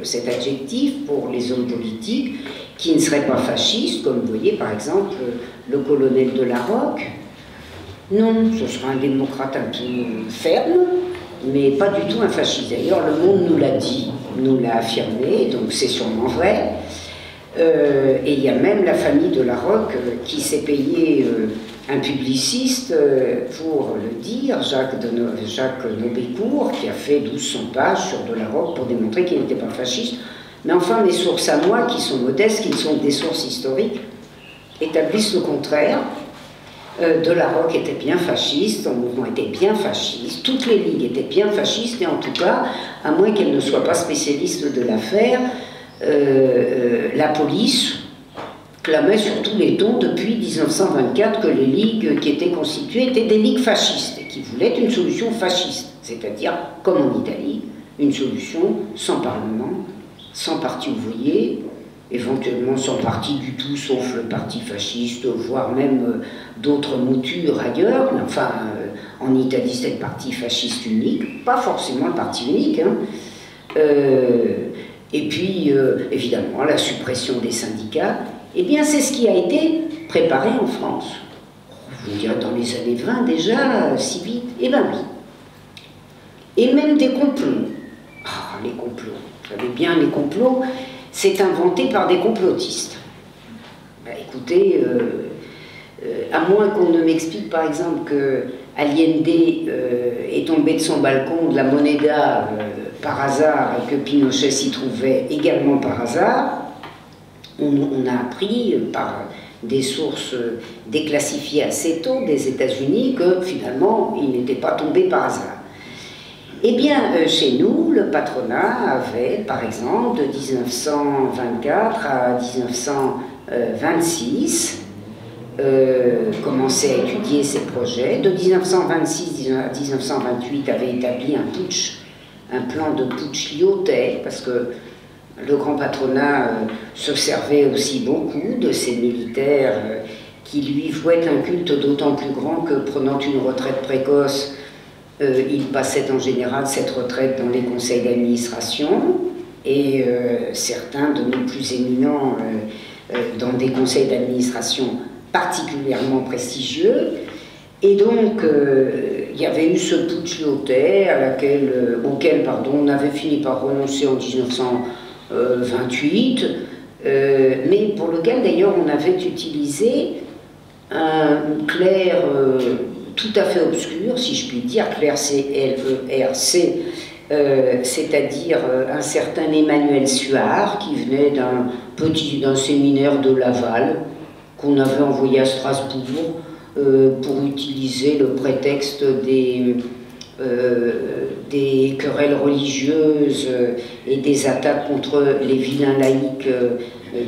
Speaker 2: cet adjectif pour les hommes politiques qui ne seraient pas fascistes, comme vous voyez par exemple le colonel de La Rocque, Non, ce sera un démocrate un peu ferme, mais pas du tout un fasciste. D'ailleurs, Le Monde nous l'a dit, nous l'a affirmé, donc c'est sûrement vrai. Et il y a même la famille de Larocque qui s'est payé un publiciste pour le dire, Jacques Nobécourt, qui a fait 1200 pages sur de Larocque pour démontrer qu'il n'était pas fasciste. Mais enfin, mes sources à moi, qui sont modestes, qui ne sont que des sources historiques, établissent le contraire. De Larocque était bien fasciste, son mouvement était bien fasciste, toutes les ligues étaient bien fascistes, et en tout cas, à moins qu'elles ne soient pas spécialistes de l'affaire, la police clamait sur tous les tons depuis 1924 que les ligues qui étaient constituées étaient des ligues fascistes, et qui voulaient une solution fasciste, c'est-à-dire, comme en Italie, une solution sans parlement, sans parti ouvrier, éventuellement sans parti du tout, sauf le parti fasciste, voire même d'autres moutures ailleurs, mais enfin, en Italie c'était le parti fasciste unique, pas forcément le parti unique, hein. Et puis, évidemment, la suppression des syndicats, eh bien c'est ce qui a été préparé en France. Je veux dire, dans les années 20 déjà, si vite, eh bien oui. Et même des complots. Ah, les complots, vous savez bien, les complots, c'est inventé par des complotistes. Ben, écoutez, à moins qu'on ne m'explique par exemple que Allende est tombé de son balcon de la Moneda par hasard et que Pinochet s'y trouvait également par hasard, on a appris par des sources déclassifiées assez tôt des États-Unis que finalement il n'était pas tombé par hasard. Eh bien, chez nous, le patronat avait, par exemple, de 1924 à 1926, commencé à étudier ces projets. De 1926 à 1928, avait établi un putsch, un plan de putsch lyottais, parce que le grand patronat se servait aussi beaucoup de ces militaires qui lui vouaient un culte d'autant plus grand que, prenant une retraite précoce, il passait en général cette retraite dans les conseils d'administration et certains de nos plus éminents dans des conseils d'administration particulièrement prestigieux. Et donc, il y avait eu ce putsch lyottais auquel on avait fini par renoncer en 1928, mais pour lequel d'ailleurs on avait utilisé un clerc tout à fait obscur, si je puis dire, clerc C-L-E-R-C, c'est-à-dire un certain Emmanuel Suard, qui venait d'un séminaire de Laval, qu'on avait envoyé à Strasbourg pour utiliser le prétexte des querelles religieuses et des attaques contre les vilains laïcs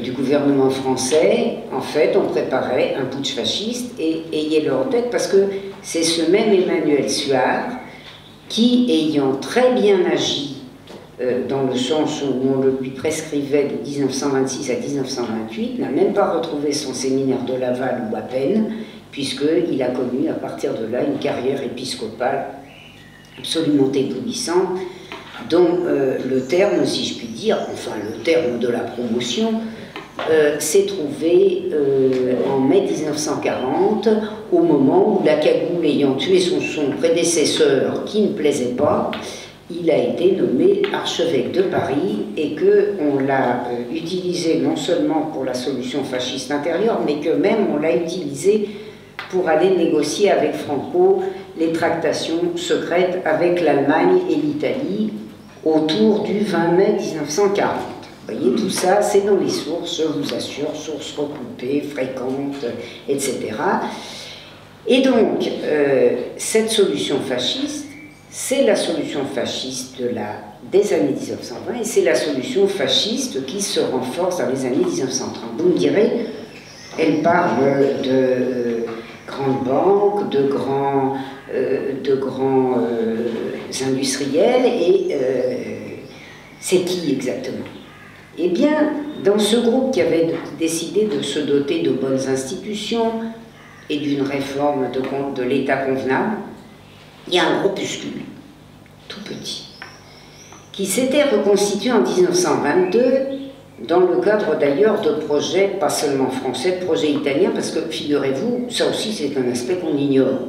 Speaker 2: du gouvernement français. En fait, on préparait un putsch fasciste, et ayez-le en tête, parce que c'est ce même Emmanuel Suard qui, ayant très bien agi dans le sens où on le lui prescrivait de 1926 à 1928, n'a même pas retrouvé son séminaire de Laval, ou à peine, puisqu'il a connu à partir de là une carrière épiscopale absolument éblouissante, dont le terme, si je puis dire, enfin le terme de la promotion, s'est trouvé en mai 1940, au moment où la cagoule ayant tué son prédécesseur qui ne plaisait pas, il a été nommé archevêque de Paris, et qu'on l'a utilisé non seulement pour la solution fasciste intérieure, mais que même on l'a utilisé pour aller négocier avec Franco les tractations secrètes avec l'Allemagne et l'Italie autour du 20 mai 1940. Vous voyez, tout ça, c'est dans les sources, je vous assure, sources recoupées, fréquentes, etc. Et donc, cette solution fasciste, c'est la solution fasciste des années 1920, et c'est la solution fasciste qui se renforce dans les années 1930. Vous me direz, elle parle de grandes banques, de grands industriels, et c'est qui exactement? Eh bien, dans ce groupe qui avait décidé de se doter de bonnes institutions et d'une réforme de l'État convenable, il y a un groupuscule, tout petit, qui s'était reconstitué en 1922, dans le cadre d'ailleurs de projets, pas seulement français, de projets italiens, parce que, figurez-vous, ça aussi c'est un aspect qu'on ignore.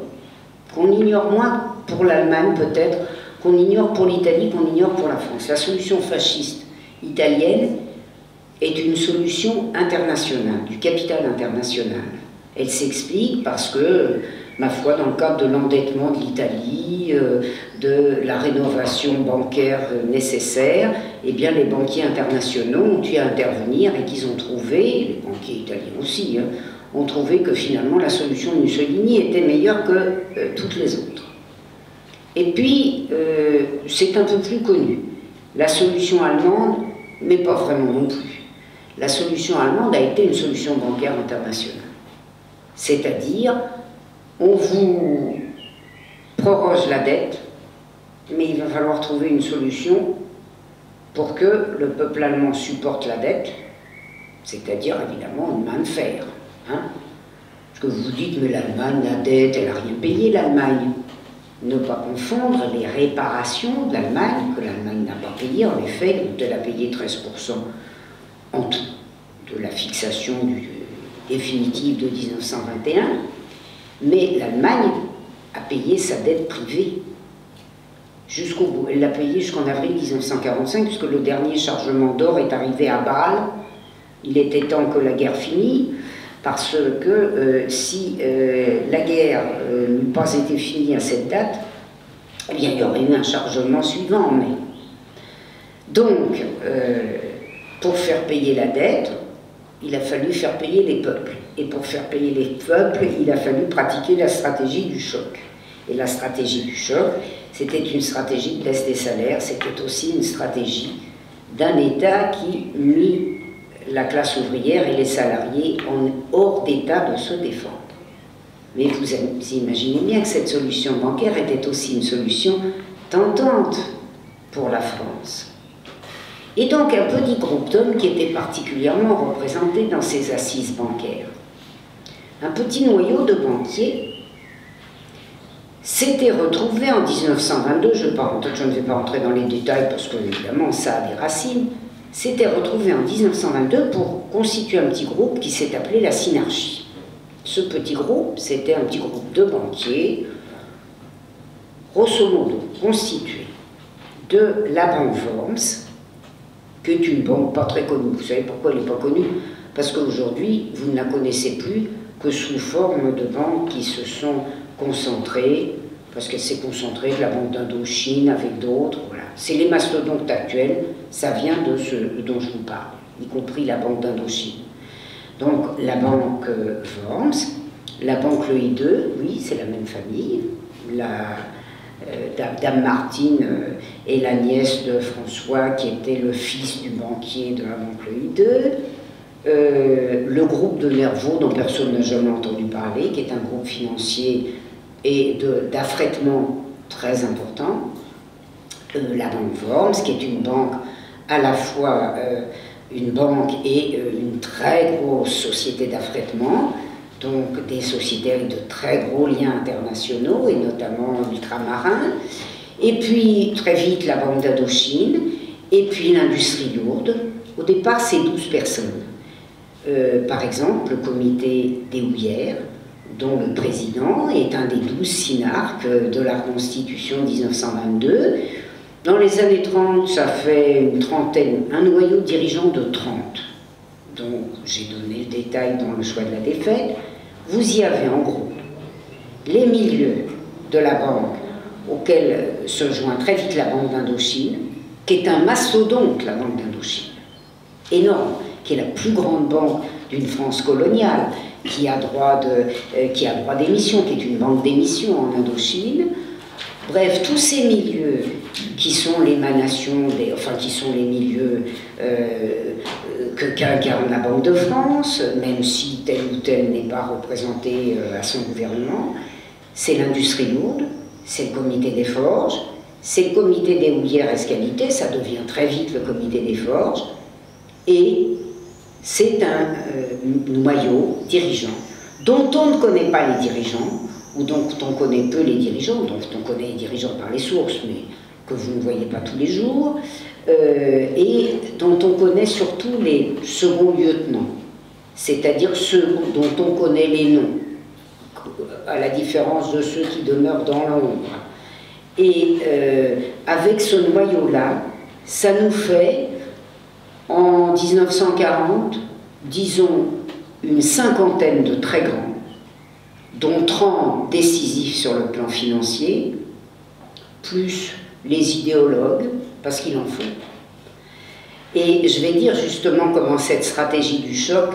Speaker 2: qu'on ignore moins pour l'Allemagne peut-être, qu'on ignore pour l'Italie, qu'on ignore pour la France. La solution fasciste italienne est une solution internationale, du capital international. Elle s'explique parce que, ma foi, dans le cadre de l'endettement de l'Italie, de la rénovation bancaire nécessaire, eh bien les banquiers internationaux ont dû intervenir et qu'ils ont trouvé, les banquiers italiens aussi, hein, ont trouvé que finalement la solution de Mussolini était meilleure que toutes les autres. Et puis, c'est un peu plus connu. La solution allemande, mais pas vraiment non plus. La solution allemande a été une solution bancaire internationale. C'est-à-dire, on vous proroge la dette, mais il va falloir trouver une solution pour que le peuple allemand supporte la dette, c'est-à-dire évidemment une main de fer. Hein? Parce que vous vous dites, mais l'Allemagne, la dette, elle n'a rien payé, l'Allemagne. Ne pas confondre les réparations de l'Allemagne, que l'Allemagne n'a pas payé, en effet, dont elle a payé 13% en tout, de la fixation définitive de 1921, mais l'Allemagne a payé sa dette privée jusqu'au bout. Elle l'a payée jusqu'en avril 1945, puisque le dernier chargement d'or est arrivé à Bâle. Il était temps que la guerre finisse, parce que si la guerre n'eût pas été finie à cette date, eh bien, il y aurait eu un chargement suivant en mai. Donc, pour faire payer la dette, il a fallu faire payer les peuples. Et pour faire payer les peuples, il a fallu pratiquer la stratégie du choc. Et la stratégie du choc, c'était une stratégie de baisse des salaires, c'était aussi une stratégie d'un État qui mit la classe ouvrière et les salariés hors d'état de se défendre. Mais vous imaginez bien que cette solution bancaire était aussi une solution tentante pour la France. Et donc un petit groupe d'hommes qui était particulièrement représenté dans ces assises bancaires. Un petit noyau de banquiers s'était retrouvé en 1922, je ne vais pas rentrer dans les détails parce que évidemment ça a des racines, s'était retrouvé en 1922 pour constituer un petit groupe qui s'est appelé la Synarchie. Ce petit groupe, c'était un petit groupe de banquiers, grosso modo constitué de la banque Worms, qui est une banque pas très connue. Vous savez pourquoi elle n'est pas connue? Parce qu'aujourd'hui, vous ne la connaissez plus que sous forme de banques qui se sont concentrées, parce qu'elle s'est concentrée de la banque d'Indochine avec d'autres. Voilà. C'est les mastodontes actuels, ça vient de ce dont je vous parle, y compris la banque d'Indochine. Donc la banque Worms, la banque Louis II, oui, c'est la même famille. Dame Martine est la nièce de François, qui était le fils du banquier de la banque Louis II. Le groupe de Nervaux, dont personne n'a jamais entendu parler, qui est un groupe financier et d'affrètement très important. La banque Worms, qui est une banque à la fois une banque et une très grosse société d'affrètement, donc des sociétés avec de très gros liens internationaux et notamment ultramarins, et puis très vite la banque d'Indochine, et puis l'industrie lourde. Au départ, c'est 12 personnes. Par exemple, le comité des houillères, dont le président est un des 12 synarques de la Constitution de 1922. Dans les années 30, ça fait une trentaine, un noyau dirigeant de 30. Donc, j'ai donné le détail dans le choix de la défaite. Vous y avez en gros les milieux de la banque, auxquels se joint très vite la banque d'Indochine, qui est un mastodonte, la banque d'Indochine, énorme, qui est la plus grande banque d'une France coloniale, qui a droit d'émission, qui est une banque d'émission en Indochine. Bref, tous ces milieux qui sont l'émanation, qui sont les milieux qu'incarne la Banque de France, même si tel ou tel n'est pas représenté à son gouvernement, c'est l'industrie lourde, c'est le comité des forges, c'est le comité des houillères escalité, ça devient très vite le comité des forges, et c'est un noyau dirigeant dont on ne connaît pas les dirigeants, ou dont on connaît peu les dirigeants, dont on connaît les dirigeants par les sources, mais que vous ne voyez pas tous les jours, et dont on connaît surtout les seconds lieutenants, c'est-à-dire ceux dont on connaît les noms à la différence de ceux qui demeurent dans l'ombre. Et avec ce noyau-là, ça nous fait, en 1940, disons, une cinquantaine de très grands, dont 30 décisifs sur le plan financier, plus les idéologues, parce qu'il en faut. Et je vais dire justement comment cette stratégie du choc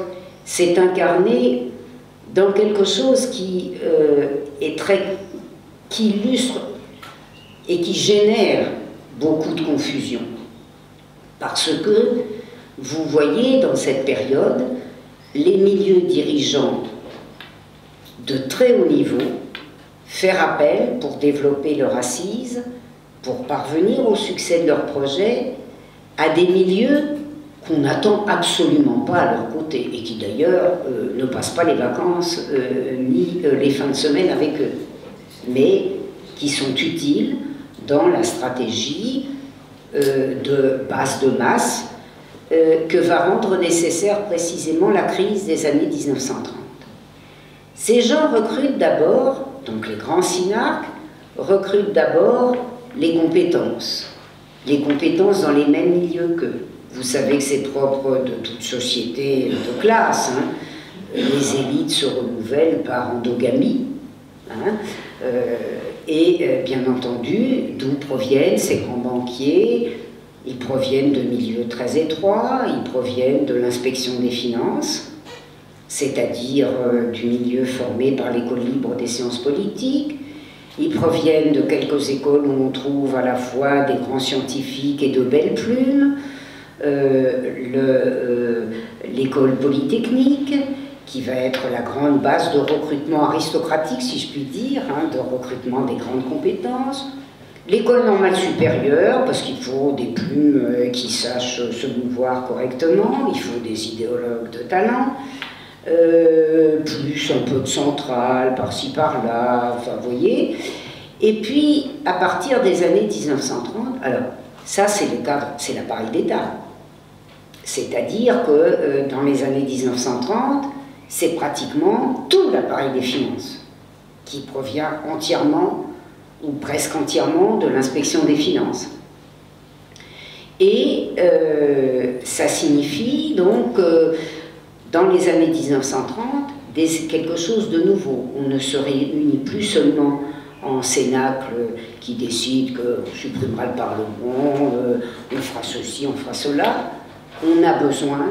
Speaker 2: s'est incarnée dans quelque chose qui qui illustre et qui génère beaucoup de confusion. Parce que vous voyez dans cette période les milieux dirigeants de très haut niveau faire appel pour développer leur assise, pour parvenir au succès de leur projet, à des milieux qu'on n'attend absolument pas à leur côté et qui d'ailleurs ne passent pas les vacances ni les fins de semaine avec eux, mais qui sont utiles dans la stratégie de base de masse que va rendre nécessaire précisément la crise des années 1930. Ces gens recrutent d'abord, donc les grands synarques, recrutent d'abord les compétences dans les mêmes milieux qu'eux. Vous savez que c'est propre de toute société de classe, hein. Les élites se renouvellent par endogamie, hein. Et bien entendu, d'où proviennent ces grands banquiers? Ils proviennent de milieux très étroits, ils proviennent de l'inspection des finances, c'est-à-dire du milieu formé par l'école libre des sciences politiques. Ils proviennent de quelques écoles où on trouve à la fois des grands scientifiques et de belles plumes, l'école polytechnique, qui va être la grande base de recrutement aristocratique, si je puis dire, hein, de recrutement des grandes compétences. L'école normale supérieure, parce qu'il faut des plumes qui sachent se mouvoir correctement, il faut des idéologues de talent, plus un peu de centrale, par-ci par-là, enfin vous voyez. Et puis, à partir des années 1930, alors ça c'est le cadre, c'est l'appareil d'État. C'est-à-dire que dans les années 1930, c'est pratiquement tout l'appareil des finances qui provient entièrement ou presque entièrement de l'inspection des finances. Et ça signifie donc, dans les années 1930, quelque chose de nouveau. On ne se réunit plus seulement en cénacle qui décide qu'on supprimera le Parlement, on fera ceci, on fera cela. On a besoin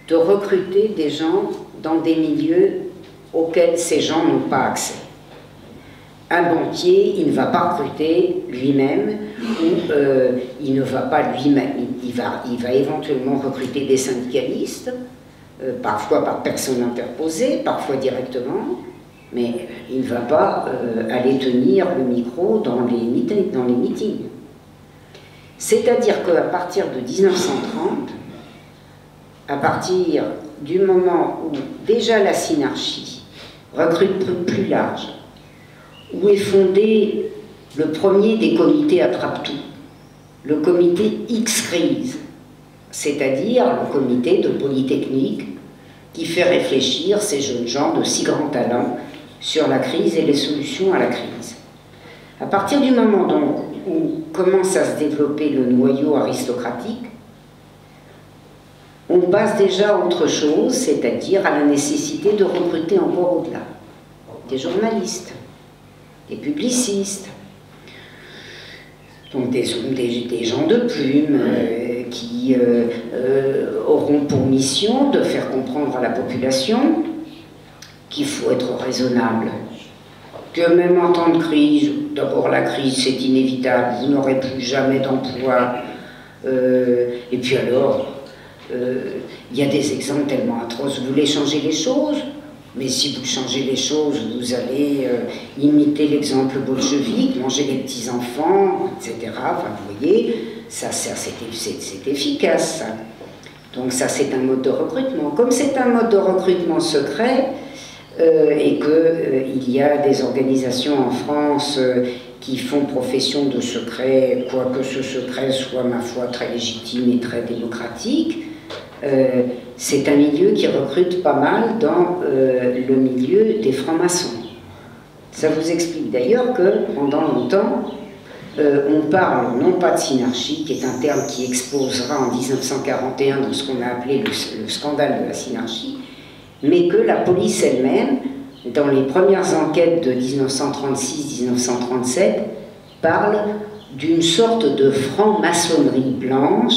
Speaker 2: de recruter des gens dans des milieux auxquels ces gens n'ont pas accès. Un banquier, il ne va pas recruter lui-même, ou il ne va pas lui-même, il va éventuellement recruter des syndicalistes, parfois par personne interposée, parfois directement, mais il ne va pas aller tenir le micro dans les meetings. C'est-à-dire qu'à partir de 1930, à partir du moment où déjà la synarchie recrute plus large, où est fondé le premier des comités attrape-tout, le comité X-Crise, c'est-à-dire le comité de Polytechnique qui fait réfléchir ces jeunes gens de si grand talent sur la crise et les solutions à la crise. À partir du moment donc où commence à se développer le noyau aristocratique, on passe déjà à autre chose, c'est-à-dire à la nécessité de recruter encore au-delà des journalistes, des publicistes, donc des gens de plume qui auront pour mission de faire comprendre à la population qu'il faut être raisonnable, que même en temps de crise, d'abord la crise c'est inévitable, vous n'aurez plus jamais d'emploi, et puis alors, il y a des exemples tellement atroces, vous voulez changer les choses, mais si vous changez les choses, vous allez imiter l'exemple bolchevique, manger les petits-enfants, etc. Enfin, vous voyez, ça c'est efficace, ça. Donc ça, c'est un mode de recrutement. Comme c'est un mode de recrutement secret, et qu'il y a des organisations en France qui font profession de secret, quoique ce secret soit, ma foi, très légitime et très démocratique, c'est un milieu qui recrute pas mal dans le milieu des francs-maçons. Ça vous explique d'ailleurs que pendant longtemps, on parle non pas de synarchie, qui est un terme qui explosera en 1941 dans ce qu'on a appelé le scandale de la synarchie, mais que la police elle-même, dans les premières enquêtes de 1936-1937, parle d'une sorte de franc-maçonnerie blanche,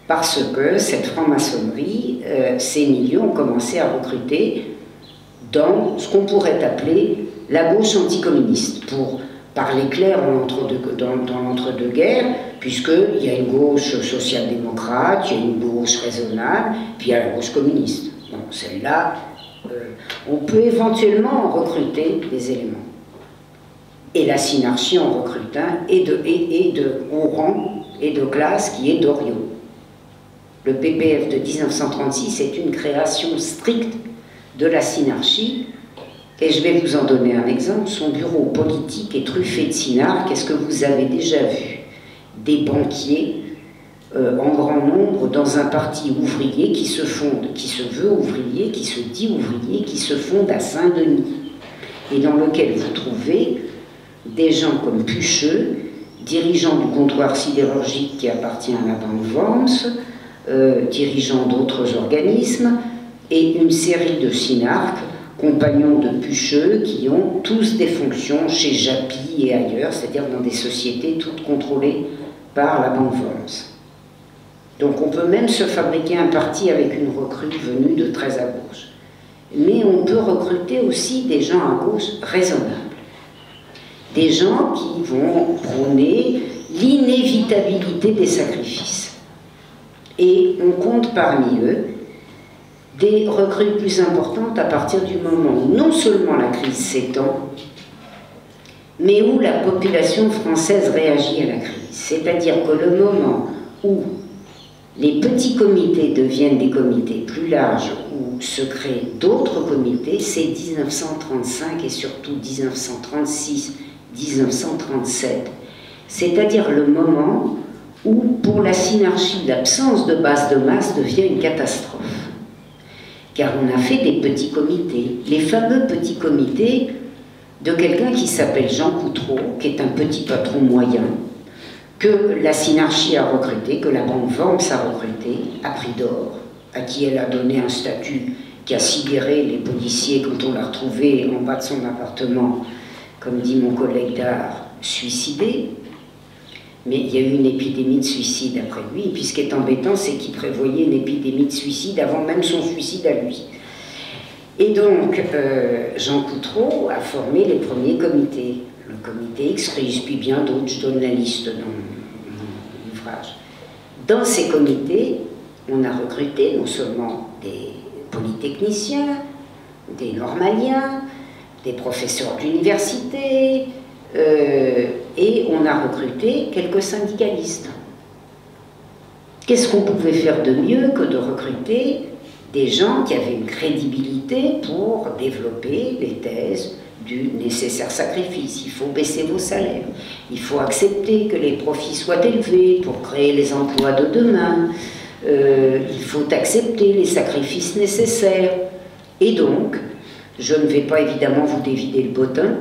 Speaker 2: parce que cette franc-maçonnerie, ces milieux ont commencé à recruter dans ce qu'on pourrait appeler la gauche anticommuniste, pour parler clair dans l'entre-deux-guerres, puisqu'il y a une gauche social-démocrate, il y a une gauche raisonnable, puis il y a la gauche communiste. Donc celle-là, on peut éventuellement en recruter des éléments. Et la synarchie en recrute un, et de haut rang et de classe, qui est Doriot. Le PPF de 1936 est une création stricte de la synarchie, et je vais vous en donner un exemple. Son bureau politique est truffé de synarques. Est-ce que vous avez déjà vu des banquiers en grand nombre dans un parti ouvrier qui se fonde, qui se veut ouvrier, qui se dit ouvrier, qui se fonde à Saint-Denis, et dans lequel vous trouvez des gens comme Pucheux, dirigeant du comptoir sidérurgique qui appartient à la Banque Vence, dirigeant d'autres organismes, et une série de synarques, compagnons de Pucheux, qui ont tous des fonctions chez Japy et ailleurs, c'est-à-dire dans des sociétés toutes contrôlées par la Banque Vence. Donc on peut même se fabriquer un parti avec une recrue venue de très à gauche. Mais on peut recruter aussi des gens à gauche raisonnables. Des gens qui vont prôner l'inévitabilité des sacrifices. Et on compte parmi eux des recrues plus importantes à partir du moment où non seulement la crise s'étend, mais où la population française réagit à la crise. C'est-à-dire que le moment où les petits comités deviennent des comités plus larges, où se créent d'autres comités, c'est 1935 et surtout 1936, 1937. C'est-à-dire le moment où, pour la synarchie, l'absence de base de masse devient une catastrophe. Car on a fait des petits comités, les fameux petits comités de quelqu'un qui s'appelle Jean Coutreau, qui est un petit patron moyen, que la synarchie a recruté, que la Banque Vence a recruté, à prix d'or, à qui elle a donné un statut qui a sidéré les policiers quand on l'a retrouvé en bas de son appartement, comme dit mon collègue d'art, suicidé. Mais il y a eu une épidémie de suicide après lui, et puis ce qui est embêtant, c'est qu'il prévoyait une épidémie de suicide avant même son suicide à lui. Et donc, Jean Coutreau a formé les premiers comités, le comité X-Ris, puis bien d'autres, je donne la liste dans mon ouvrage. Dans ces comités, on a recruté non seulement des polytechniciens, des normaliens, des professeurs d'université, et on a recruté quelques syndicalistes. Qu'est-ce qu'on pouvait faire de mieux que de recruter des gens qui avaient une crédibilité pour développer les thèses du nécessaire sacrifice? Il faut baisser vos salaires, il faut accepter que les profits soient élevés pour créer les emplois de demain, il faut accepter les sacrifices nécessaires. Et donc, je ne vais pas évidemment vous dévider le bottin,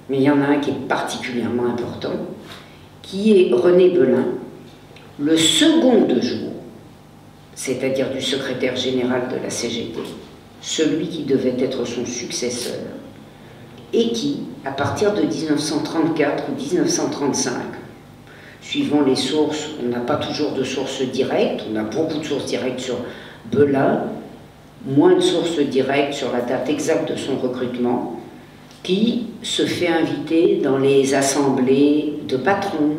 Speaker 2: mais il y en a un qui est particulièrement important, qui est René Belin, le second de jour, c'est-à-dire du secrétaire général de la CGT, celui qui devait être son successeur, et qui, à partir de 1934 ou 1935, suivant les sources, on n'a pas toujours de sources directes, on a beaucoup de sources directes sur Belin, moins de sources directes sur la date exacte de son recrutement, qui se fait inviter dans les assemblées de patrons,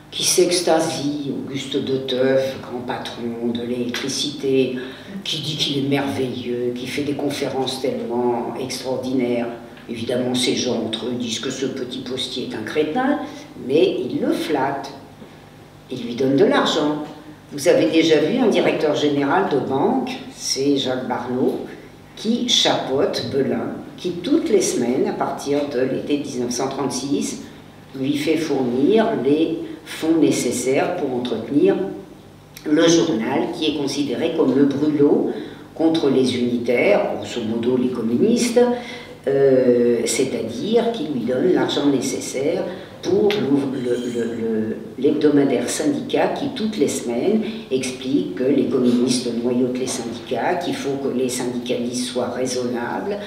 Speaker 2: qui s'extasie, Auguste de Teuf, grand patron de l'électricité, qui dit qu'il est merveilleux, qui fait des conférences tellement extraordinaires. Évidemment, ces gens entre eux disent que ce petit postier est un crétin, mais ils le flattent, ils lui donnent de l'argent. Vous avez déjà vu un directeur général de banque, c'est Jacques Barneau, qui chapeaute Belin, qui toutes les semaines, à partir de l'été 1936, lui fait fournir les fonds nécessaires pour entretenir le journal qui est considéré comme le brûlot contre les unitaires, grosso modo les communistes, c'est-à-dire qui lui donne l'argent nécessaire pour l'hebdomadaire syndicat qui, toutes les semaines, explique que les communistes noyautent les syndicats, qu'il faut que les syndicalistes soient raisonnables,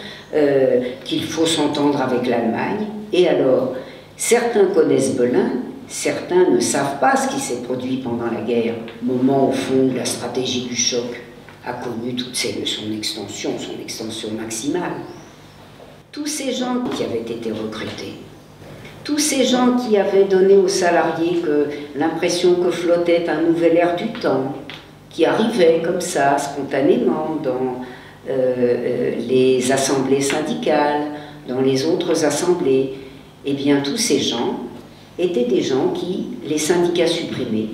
Speaker 2: qu'il faut s'entendre avec l'Allemagne. Et alors, certains connaissent Belin, certains ne savent pas ce qui s'est produit pendant la guerre, moment au fond où la stratégie du choc a connu son extension maximale. Tous ces gens qui avaient été recrutés, tous ces gens qui avaient donné aux salariés l'impression que flottait un nouvel air du temps, qui arrivait comme ça, spontanément, dans les assemblées syndicales, dans les autres assemblées, eh bien tous ces gens étaient des gens qui, les syndicats supprimés,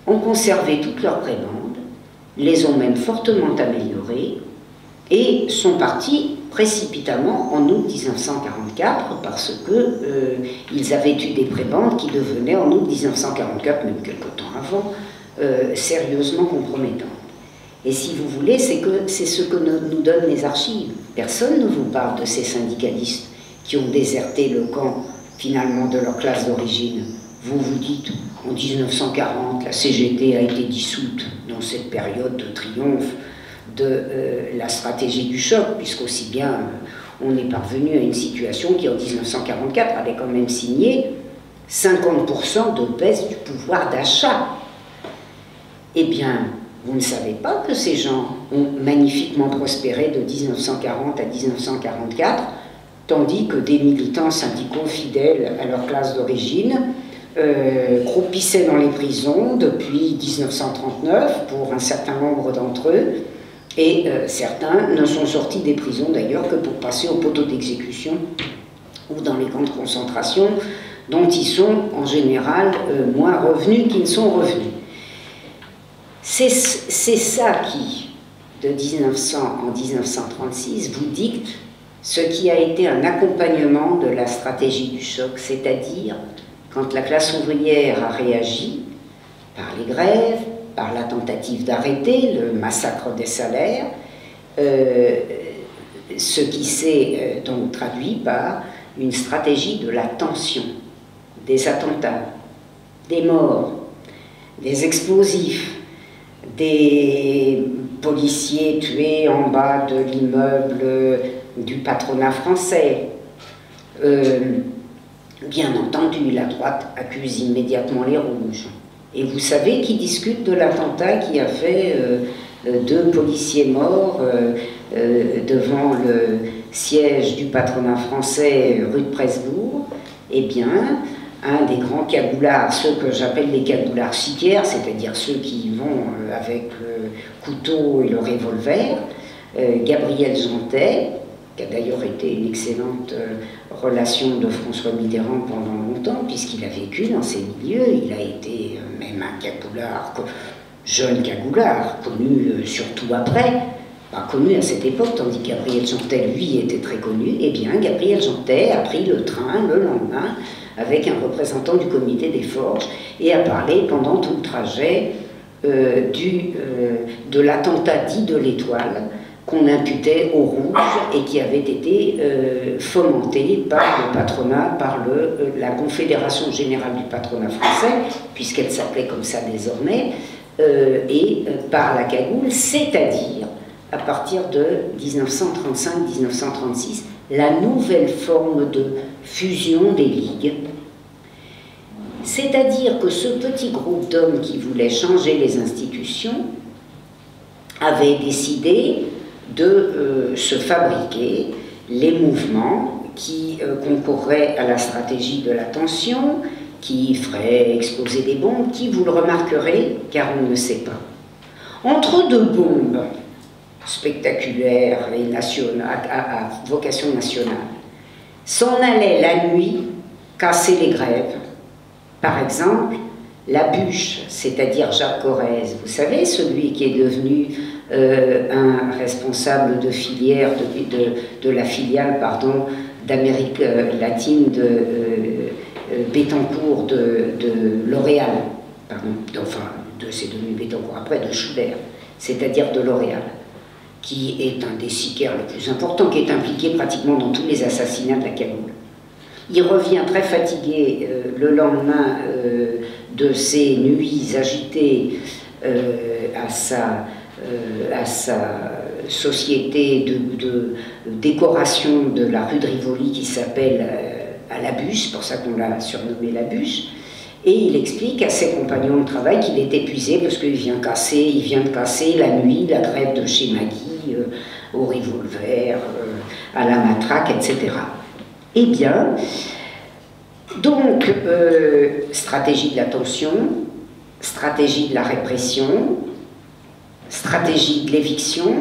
Speaker 2: ont conservé toutes leurs prébendes, les ont même fortement améliorées, et sont partis précipitamment en août 1944 parce qu'ils avaient eu des prébendes qui devenaient en août 1944, même quelque temps avant, sérieusement compromettantes. Et si vous voulez, c'est ce que nous donnent les archives. Personne ne vous parle de ces syndicalistes qui ont déserté le camp finalement de leur classe d'origine. Vous vous dites, en 1940, la CGT a été dissoute dans cette période de triomphe de la stratégie du choc, puisqu'aussi bien on est parvenu à une situation qui en 1944 avait quand même signé 50% de baisse du pouvoir d'achat. Eh bien, vous ne savez pas que ces gens ont magnifiquement prospéré de 1940 à 1944, tandis que des militants syndicaux fidèles à leur classe d'origine croupissaient dans les prisons depuis 1939 pour un certain nombre d'entre eux. Et certains ne sont sortis des prisons d'ailleurs que pour passer au poteau d'exécution ou dans les camps de concentration, dont ils sont en général moins revenus qu'ils ne sont revenus. C'est ça qui, en 1936, vous dicte ce qui a été un accompagnement de la stratégie du choc, c'est-à-dire quand la classe ouvrière a réagi par les grèves, par la tentative d'arrêter le massacre des salaires, ce qui s'est donc traduit par une stratégie de la tension, des attentats, des morts, des explosifs, des policiers tués en bas de l'immeuble du patronat français. Bien entendu, la droite accuse immédiatement les rouges. Et vous savez qui discute de l'attentat qui a fait 2 policiers morts devant le siège du patronat français rue de Presbourg? Eh bien, un des grands cagoulards, ceux que j'appelle les cagoulards chiquières, c'est-à-dire ceux qui vont avec le couteau et le revolver, Gabriel Jeantet, qui a d'ailleurs été une excellente relation de François Mitterrand pendant longtemps, puisqu'il a vécu dans ces milieux. Il a été même un cagoulard, jeune cagoulard, connu surtout après, pas connu à cette époque, tandis que Gabriel Jeantet, lui, était très connu. Eh bien, Gabriel Jeantet a pris le train le lendemain avec un représentant du comité des forges et a parlé pendant tout le trajet de l'attentat dit de l'Étoile, qu'on imputait aux Rouges et qui avait été fomenté par le patronat, par la Confédération Générale du Patronat Français, puisqu'elle s'appelait comme ça désormais, et par la cagoule, c'est-à-dire, à partir de 1935-1936, la nouvelle forme de fusion des ligues. C'est-à-dire que ce petit groupe d'hommes qui voulaient changer les institutions avait décidé de se fabriquer les mouvements qui concourraient à la stratégie de la tension, qui feraient exploser des bombes, qui, vous le remarquerez, car on ne le sait pas, entre 2 bombes spectaculaires et à vocation nationale, s'en allait la nuit casser les grèves. Par exemple, la Bûche, c'est-à-dire Jacques Corrèze, vous savez, celui qui est devenu un responsable de filière, de la filiale, pardon, d'Amérique latine de Bettencourt, de L'Oréal, pardon, enfin, c'est devenu Bettencourt après, de Schubert, c'est-à-dire de L'Oréal, qui est un des sicaires les plus importants, qui est impliqué pratiquement dans tous les assassinats de la Kaboul. Il revient très fatigué le lendemain de ses nuits agitées à sa société de décoration de la rue de Rivoli qui s'appelle à la Bûche, pour ça qu'on l'a surnommé la Bûche. Et il explique à ses compagnons de travail qu'il est épuisé parce qu'il vient de casser la nuit, la grève de chez Magui, au revolver, à la matraque, etc. Eh bien, donc, stratégie de la tension, stratégie de la répression, stratégie de l'éviction,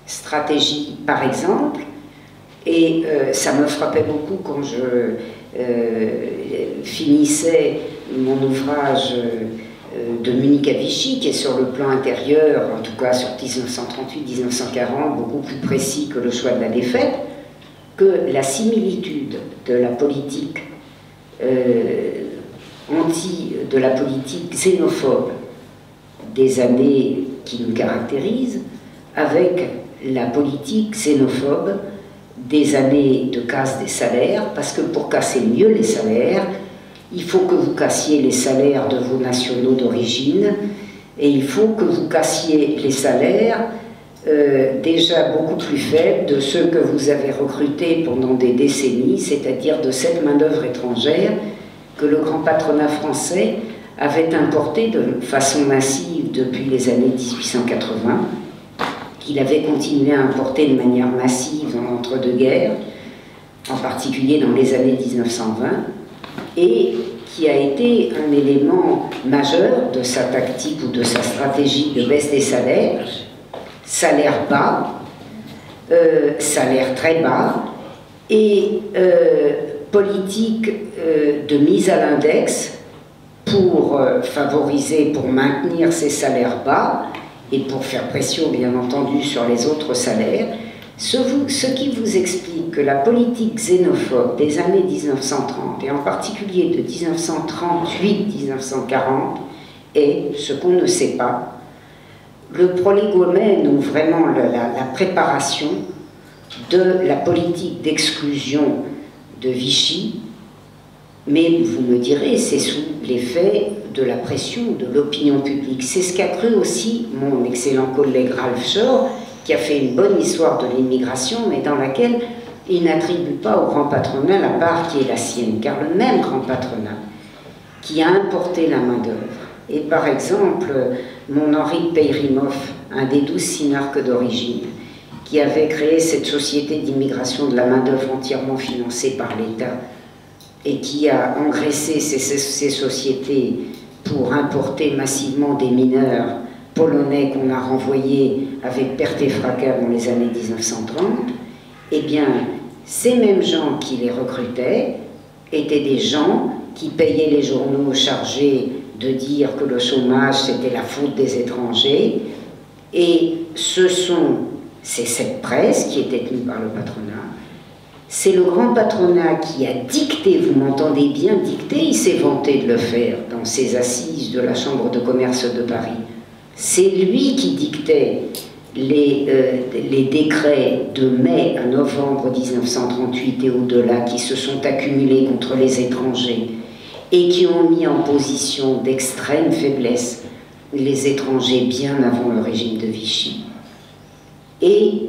Speaker 2: stratégie, par exemple, et ça me frappait beaucoup quand je finissais mon ouvrage de Munich à Vichy, qui est sur le plan intérieur, en tout cas sur 1938-1940, beaucoup plus précis que le choix de la défaite, que la similitude de la politique de la politique xénophobe des années qui nous caractérisent avec la politique xénophobe des années de casse des salaires, parce que pour casser mieux les salaires, il faut que vous cassiez les salaires de vos nationaux d'origine, et il faut que vous cassiez les salaires déjà beaucoup plus faibles de ceux que vous avez recrutés pendant des décennies, c'est-à-dire de cette main-d'œuvre étrangère que le grand patronat français avait importé de façon massive depuis les années 1880, qu'il avait continué à importer de manière massive dans l'entre-deux-guerres, en particulier dans les années 1920, et qui a été un élément majeur de sa tactique ou de sa stratégie de baisse des salaires, salaire bas, salaire très bas, et politique de mise à l'index pour favoriser, pour maintenir ces salaires bas et pour faire pression bien entendu sur les autres salaires, ce qui vous explique que la politique xénophobe des années 1930 et en particulier de 1938-1940 est, ce qu'on ne sait pas, le prolégomène ou vraiment la préparation de la politique d'exclusion de Vichy, mais vous me direz, c'est sous l'effet de la pression de l'opinion publique. C'est ce qu'a cru aussi mon excellent collègue Ralph Shore, qui a fait une bonne histoire de l'immigration, mais dans laquelle il n'attribue pas au grand patronat la part qui est la sienne, car le même grand patronat qui a importé la main-d'œuvre, et par exemple, mon Henri Peyrimov, un des 12 synarques d'origine, qui avait créé cette société d'immigration de la main-d'œuvre entièrement financée par l'État, et qui a engraissé ces sociétés pour importer massivement des mineurs polonais qu'on a renvoyés avec perte et fracas dans les années 1930, eh bien, ces mêmes gens qui les recrutaient étaient des gens qui payaient les journaux chargés de dire que le chômage c'était la faute des étrangers, et c'est cette presse qui était tenue par le patronat. C'est le grand patronat qui a dicté, vous m'entendez bien, dicté, il s'est vanté de le faire dans ses assises de la Chambre de commerce de Paris. C'est lui qui dictait les décrets de mai à novembre 1938 et au-delà qui se sont accumulés contre les étrangers et qui ont mis en position d'extrême faiblesse les étrangers bien avant le régime de Vichy. Et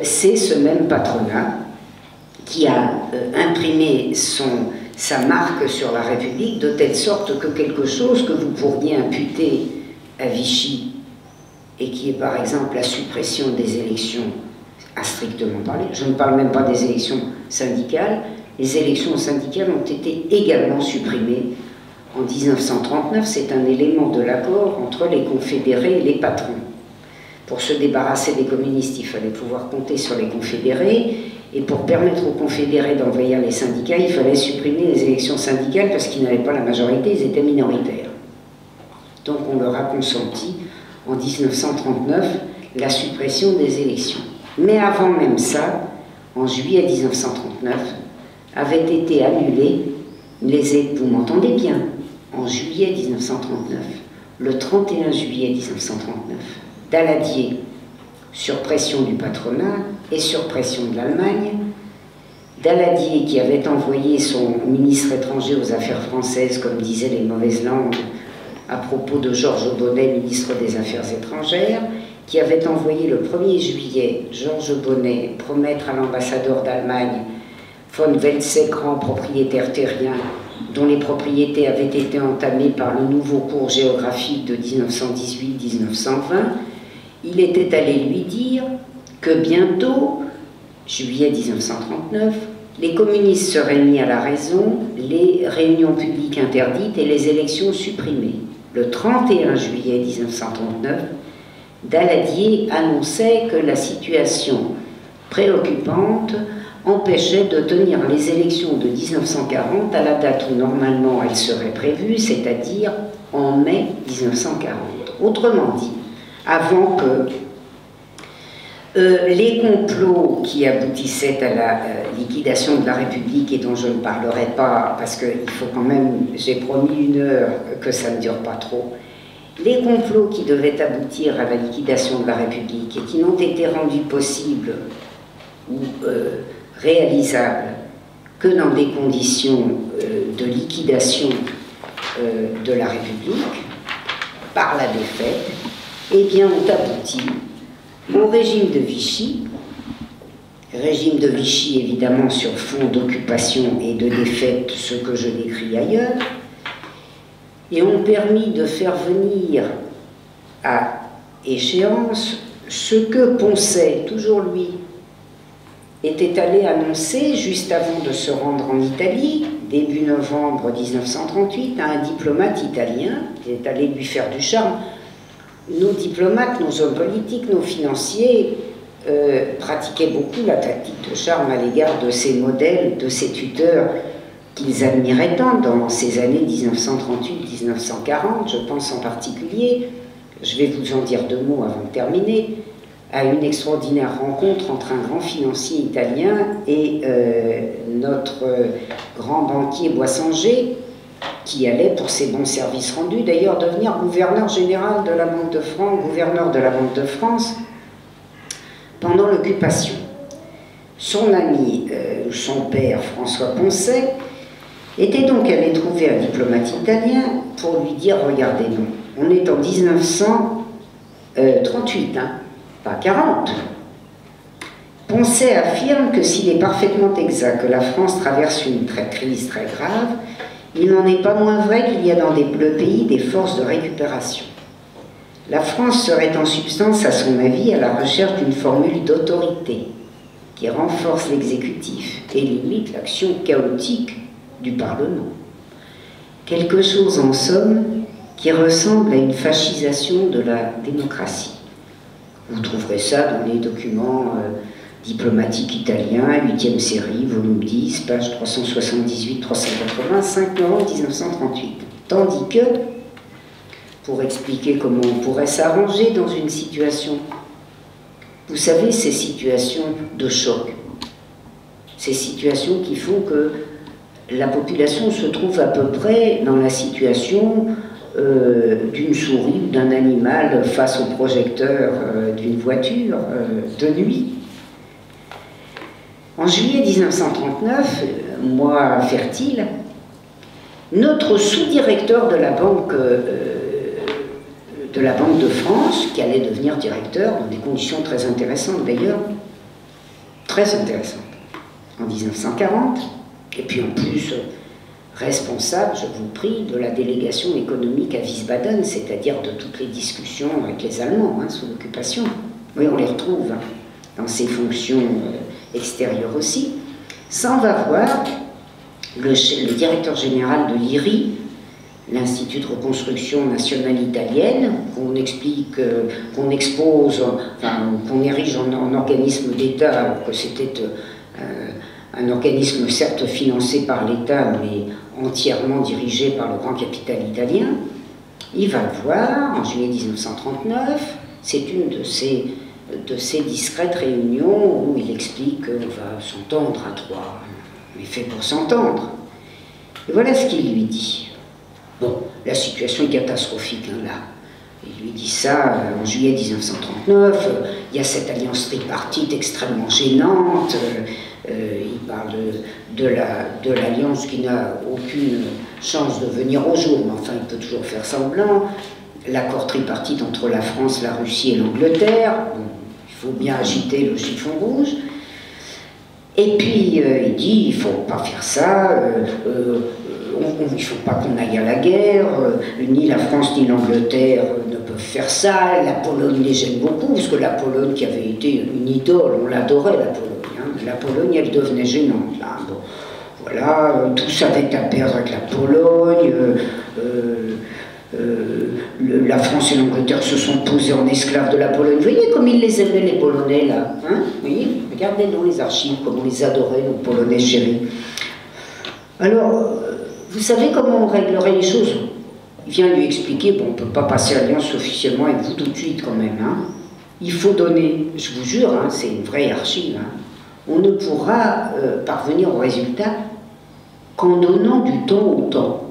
Speaker 2: c'est ce même patronat qui a imprimé sa marque sur la République de telle sorte que quelque chose que vous pourriez imputer à Vichy et qui est par exemple la suppression des élections à strictement parler, je ne parle même pas des élections syndicales, les élections syndicales ont été également supprimées en 1939, c'est un élément de l'accord entre les confédérés et les patrons. Pour se débarrasser des communistes, il fallait pouvoir compter sur les confédérés, et pour permettre aux confédérés d'envahir les syndicats, il fallait supprimer les élections syndicales parce qu'ils n'avaient pas la majorité, ils étaient minoritaires. Donc on leur a consenti en 1939 la suppression des élections. Mais avant même ça, en juillet 1939, avaient été annulées vous m'entendez bien, en juillet 1939, le 31 juillet 1939, Daladier, sur pression du patronat et sur pression de l'Allemagne. Daladier, qui avait envoyé son ministre étranger aux Affaires françaises, comme disaient les mauvaises langues, à propos de Georges Bonnet, ministre des Affaires étrangères, qui avait envoyé le 1er juillet Georges Bonnet promettre à l'ambassadeur d'Allemagne, von Welze, grand propriétaire terrien, dont les propriétés avaient été entamées par le nouveau cours géographique de 1918-1920, il était allé lui dire que bientôt, juillet 1939, les communistes seraient mis à la raison, les réunions publiques interdites et les élections supprimées. Le 31 juillet 1939, Daladier annonçait que la situation préoccupante empêchait de tenir les élections de 1940 à la date où normalement elles seraient prévues, c'est-à-dire en mai 1940. Autrement dit, avant que les complots qui aboutissaient à la liquidation de la République, et dont je ne parlerai pas, parce qu'il faut quand même, j'ai promis 1 heure que ça ne dure pas trop, les complots qui devaient aboutir à la liquidation de la République et qui n'ont été rendus possibles ou réalisables que dans des conditions de liquidation de la République, par la défaite, eh bien, ont abouti au régime de Vichy évidemment sur fond d'occupation et de défaite, ce que je décris ailleurs, et ont permis de faire venir à échéance ce que Poncet, toujours lui, était allé annoncer juste avant de se rendre en Italie, début novembre 1938, à un diplomate italien qui est allé lui faire du charme. Nos diplomates, nos hommes politiques, nos financiers pratiquaient beaucoup la tactique de charme à l'égard de ces modèles, de ces tuteurs qu'ils admiraient tant dans ces années 1938-1940. Je pense en particulier, je vais vous en dire 2 mots avant de terminer, à une extraordinaire rencontre entre un grand financier italien et notre grand banquier Boissanger, qui allait, pour ses bons services rendus, d'ailleurs devenir gouverneur général de la Banque de France, gouverneur de la Banque de France, pendant l'occupation. Son ami, son père, François Poncet, était donc allé trouver un diplomate italien pour lui dire « Regardez, non, on est en 1938, hein, pas 40. Poncet affirme que s'il est parfaitement exact que la France traverse une crise très grave, il n'en est pas moins vrai qu'il y a dans le pays des forces de récupération. La France serait en substance, à son avis, à la recherche d'une formule d'autorité qui renforce l'exécutif et limite l'action chaotique du Parlement. Quelque chose, en somme, qui ressemble à une fascisation de la démocratie. Vous trouverez ça dans les documents diplomatiques italiens, 8e série, volume 10, page 378-380, 5 novembre 1938. Tandis que, pour expliquer comment on pourrait s'arranger dans une situation, vous savez, ces situations de choc, ces situations qui font que la population se trouve à peu près dans la situation d'une souris ou d'un animal face au projecteur d'une voiture de nuit. En juillet 1939, mois fertile, notre sous-directeur de la Banque de France, qui allait devenir directeur, dans des conditions très intéressantes d'ailleurs, très intéressantes, en 1940, et puis en plus responsable, je vous prie, de la délégation économique à Wiesbaden, c'est-à-dire de toutes les discussions avec les Allemands sous l'occupation. Oui, on les retrouve dans ces fonctions extérieures aussi. S'en va voir le directeur général de l'IRI, l'Institut de reconstruction nationale italienne, qu'on explique, qu'on expose, enfin, qu'on érige en organisme d'État, alors que c'était un organisme certes financé par l'État, mais entièrement dirigé par le grand capital italien. Il va le voir en juillet 1939, c'est une de ces discrètes réunions où il explique qu'on va s'entendre à 3, mais fait pour s'entendre. Et voilà ce qu'il lui dit. Bon, la situation est catastrophique, là. Il lui dit ça en juillet 1939, il y a cette alliance tripartite extrêmement gênante. Il parle de l'alliance qui n'a aucune chance de venir au jour, mais enfin il peut toujours faire semblant. L'accord tripartite entre la France, la Russie et l'Angleterre. Bon, il faut bien agiter le chiffon rouge. Et puis il dit il ne faut pas faire ça, il ne faut pas qu'on aille à la guerre, ni la France ni l'Angleterre ne peuvent faire ça, la Pologne les gêne beaucoup, parce que la Pologne qui avait été une idole, on l'adorait la Pologne, hein. La Pologne elle devenait gênante là. Bon, voilà, tous avaient à perdre avec la Pologne, la France et l'Angleterre se sont posés en esclaves de la Pologne. Vous voyez comme ils les aimaient les Polonais là, hein, vous voyez, regardez dans les archives comme on les adorait, nos Polonais chéris. Alors, vous savez comment on réglerait les choses? Il vient lui expliquer, bon, on ne peut pas passer alliance officiellement avec vous tout de suite quand même, hein. Il faut donner, je vous jure, hein, c'est une vraie archive, hein, on ne pourra parvenir au résultat qu'en donnant du temps au temps.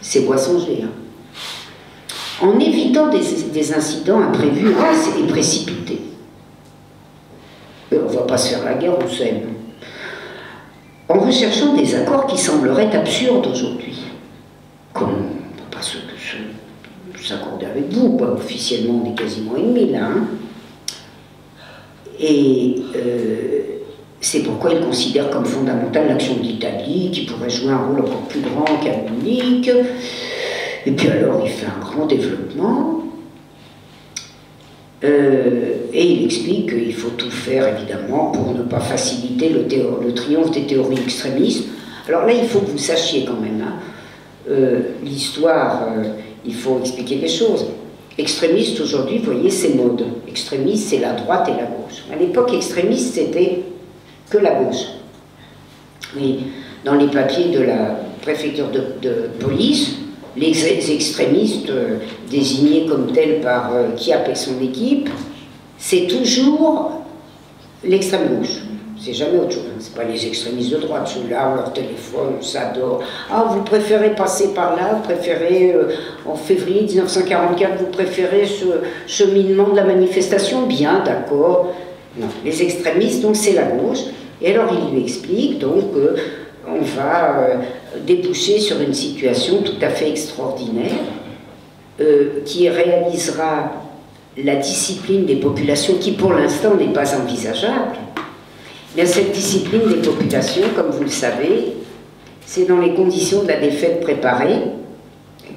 Speaker 2: C'est Boissinger, hein. En évitant des incidents imprévus et précipités. On ne va pas se faire la guerre, on sait. En recherchant des accords qui sembleraient absurdes aujourd'hui. Comme on ne peut pas s'accorder avec vous, quoi. Officiellement on est quasiment ennemis là. Hein. Et c'est pourquoi il considère comme fondamentale l'action de l'Italie, qui pourrait jouer un rôle encore plus grand qu'à Munich. Et puis alors il fait un grand développement. Et il explique qu'il faut tout faire évidemment pour ne pas faciliter le triomphe des théories extrémistes. Alors là il faut que vous sachiez quand même, hein, l'histoire, il faut expliquer les choses. Extrémiste aujourd'hui, vous voyez, c'est mode. Extrémiste c'est la droite et la gauche. À l'époque extrémiste c'était que la gauche. Mais dans les papiers de la préfecture de police, les extrémistes désignés comme tels par Chiappe et son équipe, c'est toujours l'extrême gauche. C'est jamais autre chose. C'est pas les extrémistes de droite, ceux-là, leur téléphone, on s'adore. Ah, vous préférez passer par là, vous préférez, en février 1944, vous préférez ce cheminement de la manifestation? Bien, d'accord. Non, les extrémistes, donc c'est la gauche. Et alors il lui explique donc on va déboucher sur une situation tout à fait extraordinaire qui réalisera la discipline des populations qui pour l'instant n'est pas envisageable. Mais cette discipline des populations, comme vous le savez, c'est dans les conditions de la défaite préparée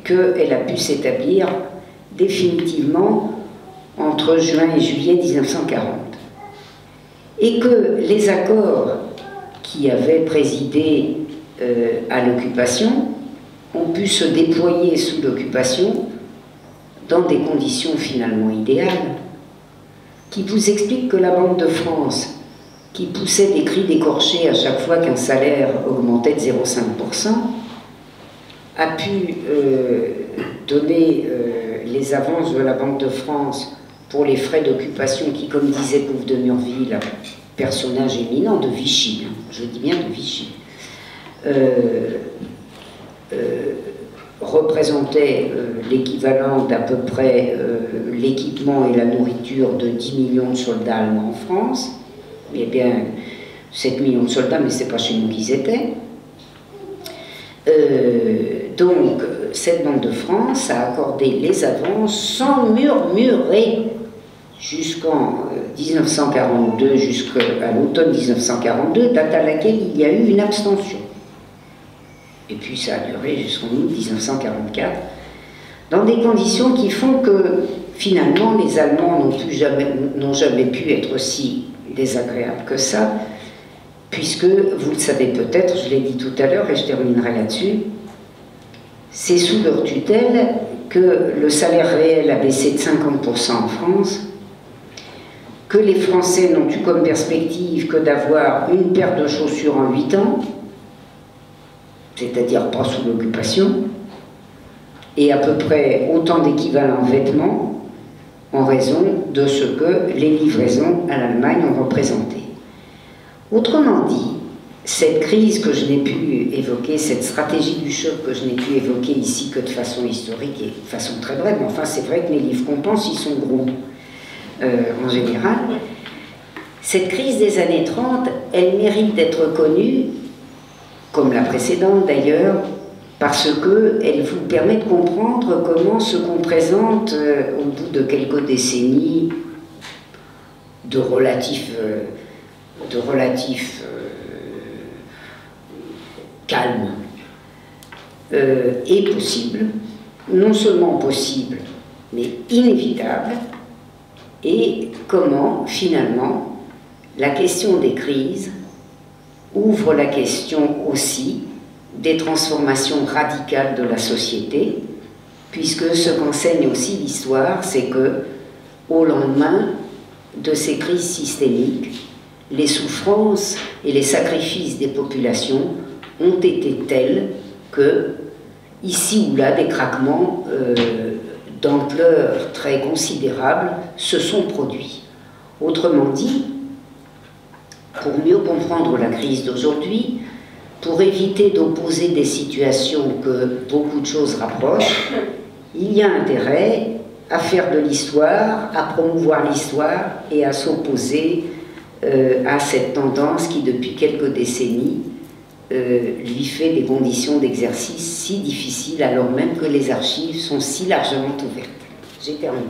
Speaker 2: qu'elle a pu s'établir définitivement entre juin et juillet 1940. Et que les accords qui avaient présidé à l'occupation ont pu se déployer sous l'occupation dans des conditions finalement idéales, qui vous expliquent que la Banque de France, qui poussait des cris d'écorchés à chaque fois qu'un salaire augmentait de 0,5%, a pu donner les avances de la Banque de France pour les frais d'occupation qui, comme disait Couve de Murville, personnage éminent de Vichy, hein, je dis bien de Vichy, représentait l'équivalent d'à peu près l'équipement et la nourriture de 10 millions de soldats allemands en France. Eh bien, 7 millions de soldats, mais ce n'est pas chez nous qu'ils étaient. Donc, cette Banque de France a accordé les avances sans murmurer jusqu'en 1942, jusqu'à l'automne 1942, date à laquelle il y a eu une abstention. Et puis ça a duré jusqu'en août 1944, dans des conditions qui font que finalement les Allemands n'ont jamais pu être aussi désagréables que ça, puisque, vous le savez peut-être, je l'ai dit tout à l'heure et je terminerai là-dessus, c'est sous leur tutelle que le salaire réel a baissé de 50% en France, que les Français n'ont eu comme perspective que d'avoir une paire de chaussures en 8 ans, c'est-à-dire pas sous l'occupation, et à peu près autant d'équivalents vêtements en raison de ce que les livraisons à l'Allemagne ont représenté. Autrement dit, cette crise que je n'ai pu évoquer, cette stratégie du choc que je n'ai pu évoquer ici que de façon historique et de façon très brève, mais enfin c'est vrai que mes livres qu'on pense, ils sont gros. en général. Cette crise des années 30, elle mérite d'être connue, comme la précédente d'ailleurs, parce qu'elle vous permet de comprendre comment ce qu'on présente au bout de quelques décennies de relatif calme est possible, non seulement possible, mais inévitable, et comment finalement la question des crises ouvre la question aussi des transformations radicales de la société, puisque ce qu'enseigne aussi l'histoire, c'est que au lendemain de ces crises systémiques, les souffrances et les sacrifices des populations ont été tels que, ici ou là, des craquements d'ampleur très considérable se sont produits. Autrement dit, pour mieux comprendre la crise d'aujourd'hui, pour éviter d'opposer des situations que beaucoup de choses rapprochent, il y a intérêt à faire de l'histoire, à promouvoir l'histoire et à s'opposer à cette tendance qui, depuis quelques décennies, lui fait des conditions d'exercice si difficiles, alors même que les archives sont si largement ouvertes. J'ai terminé.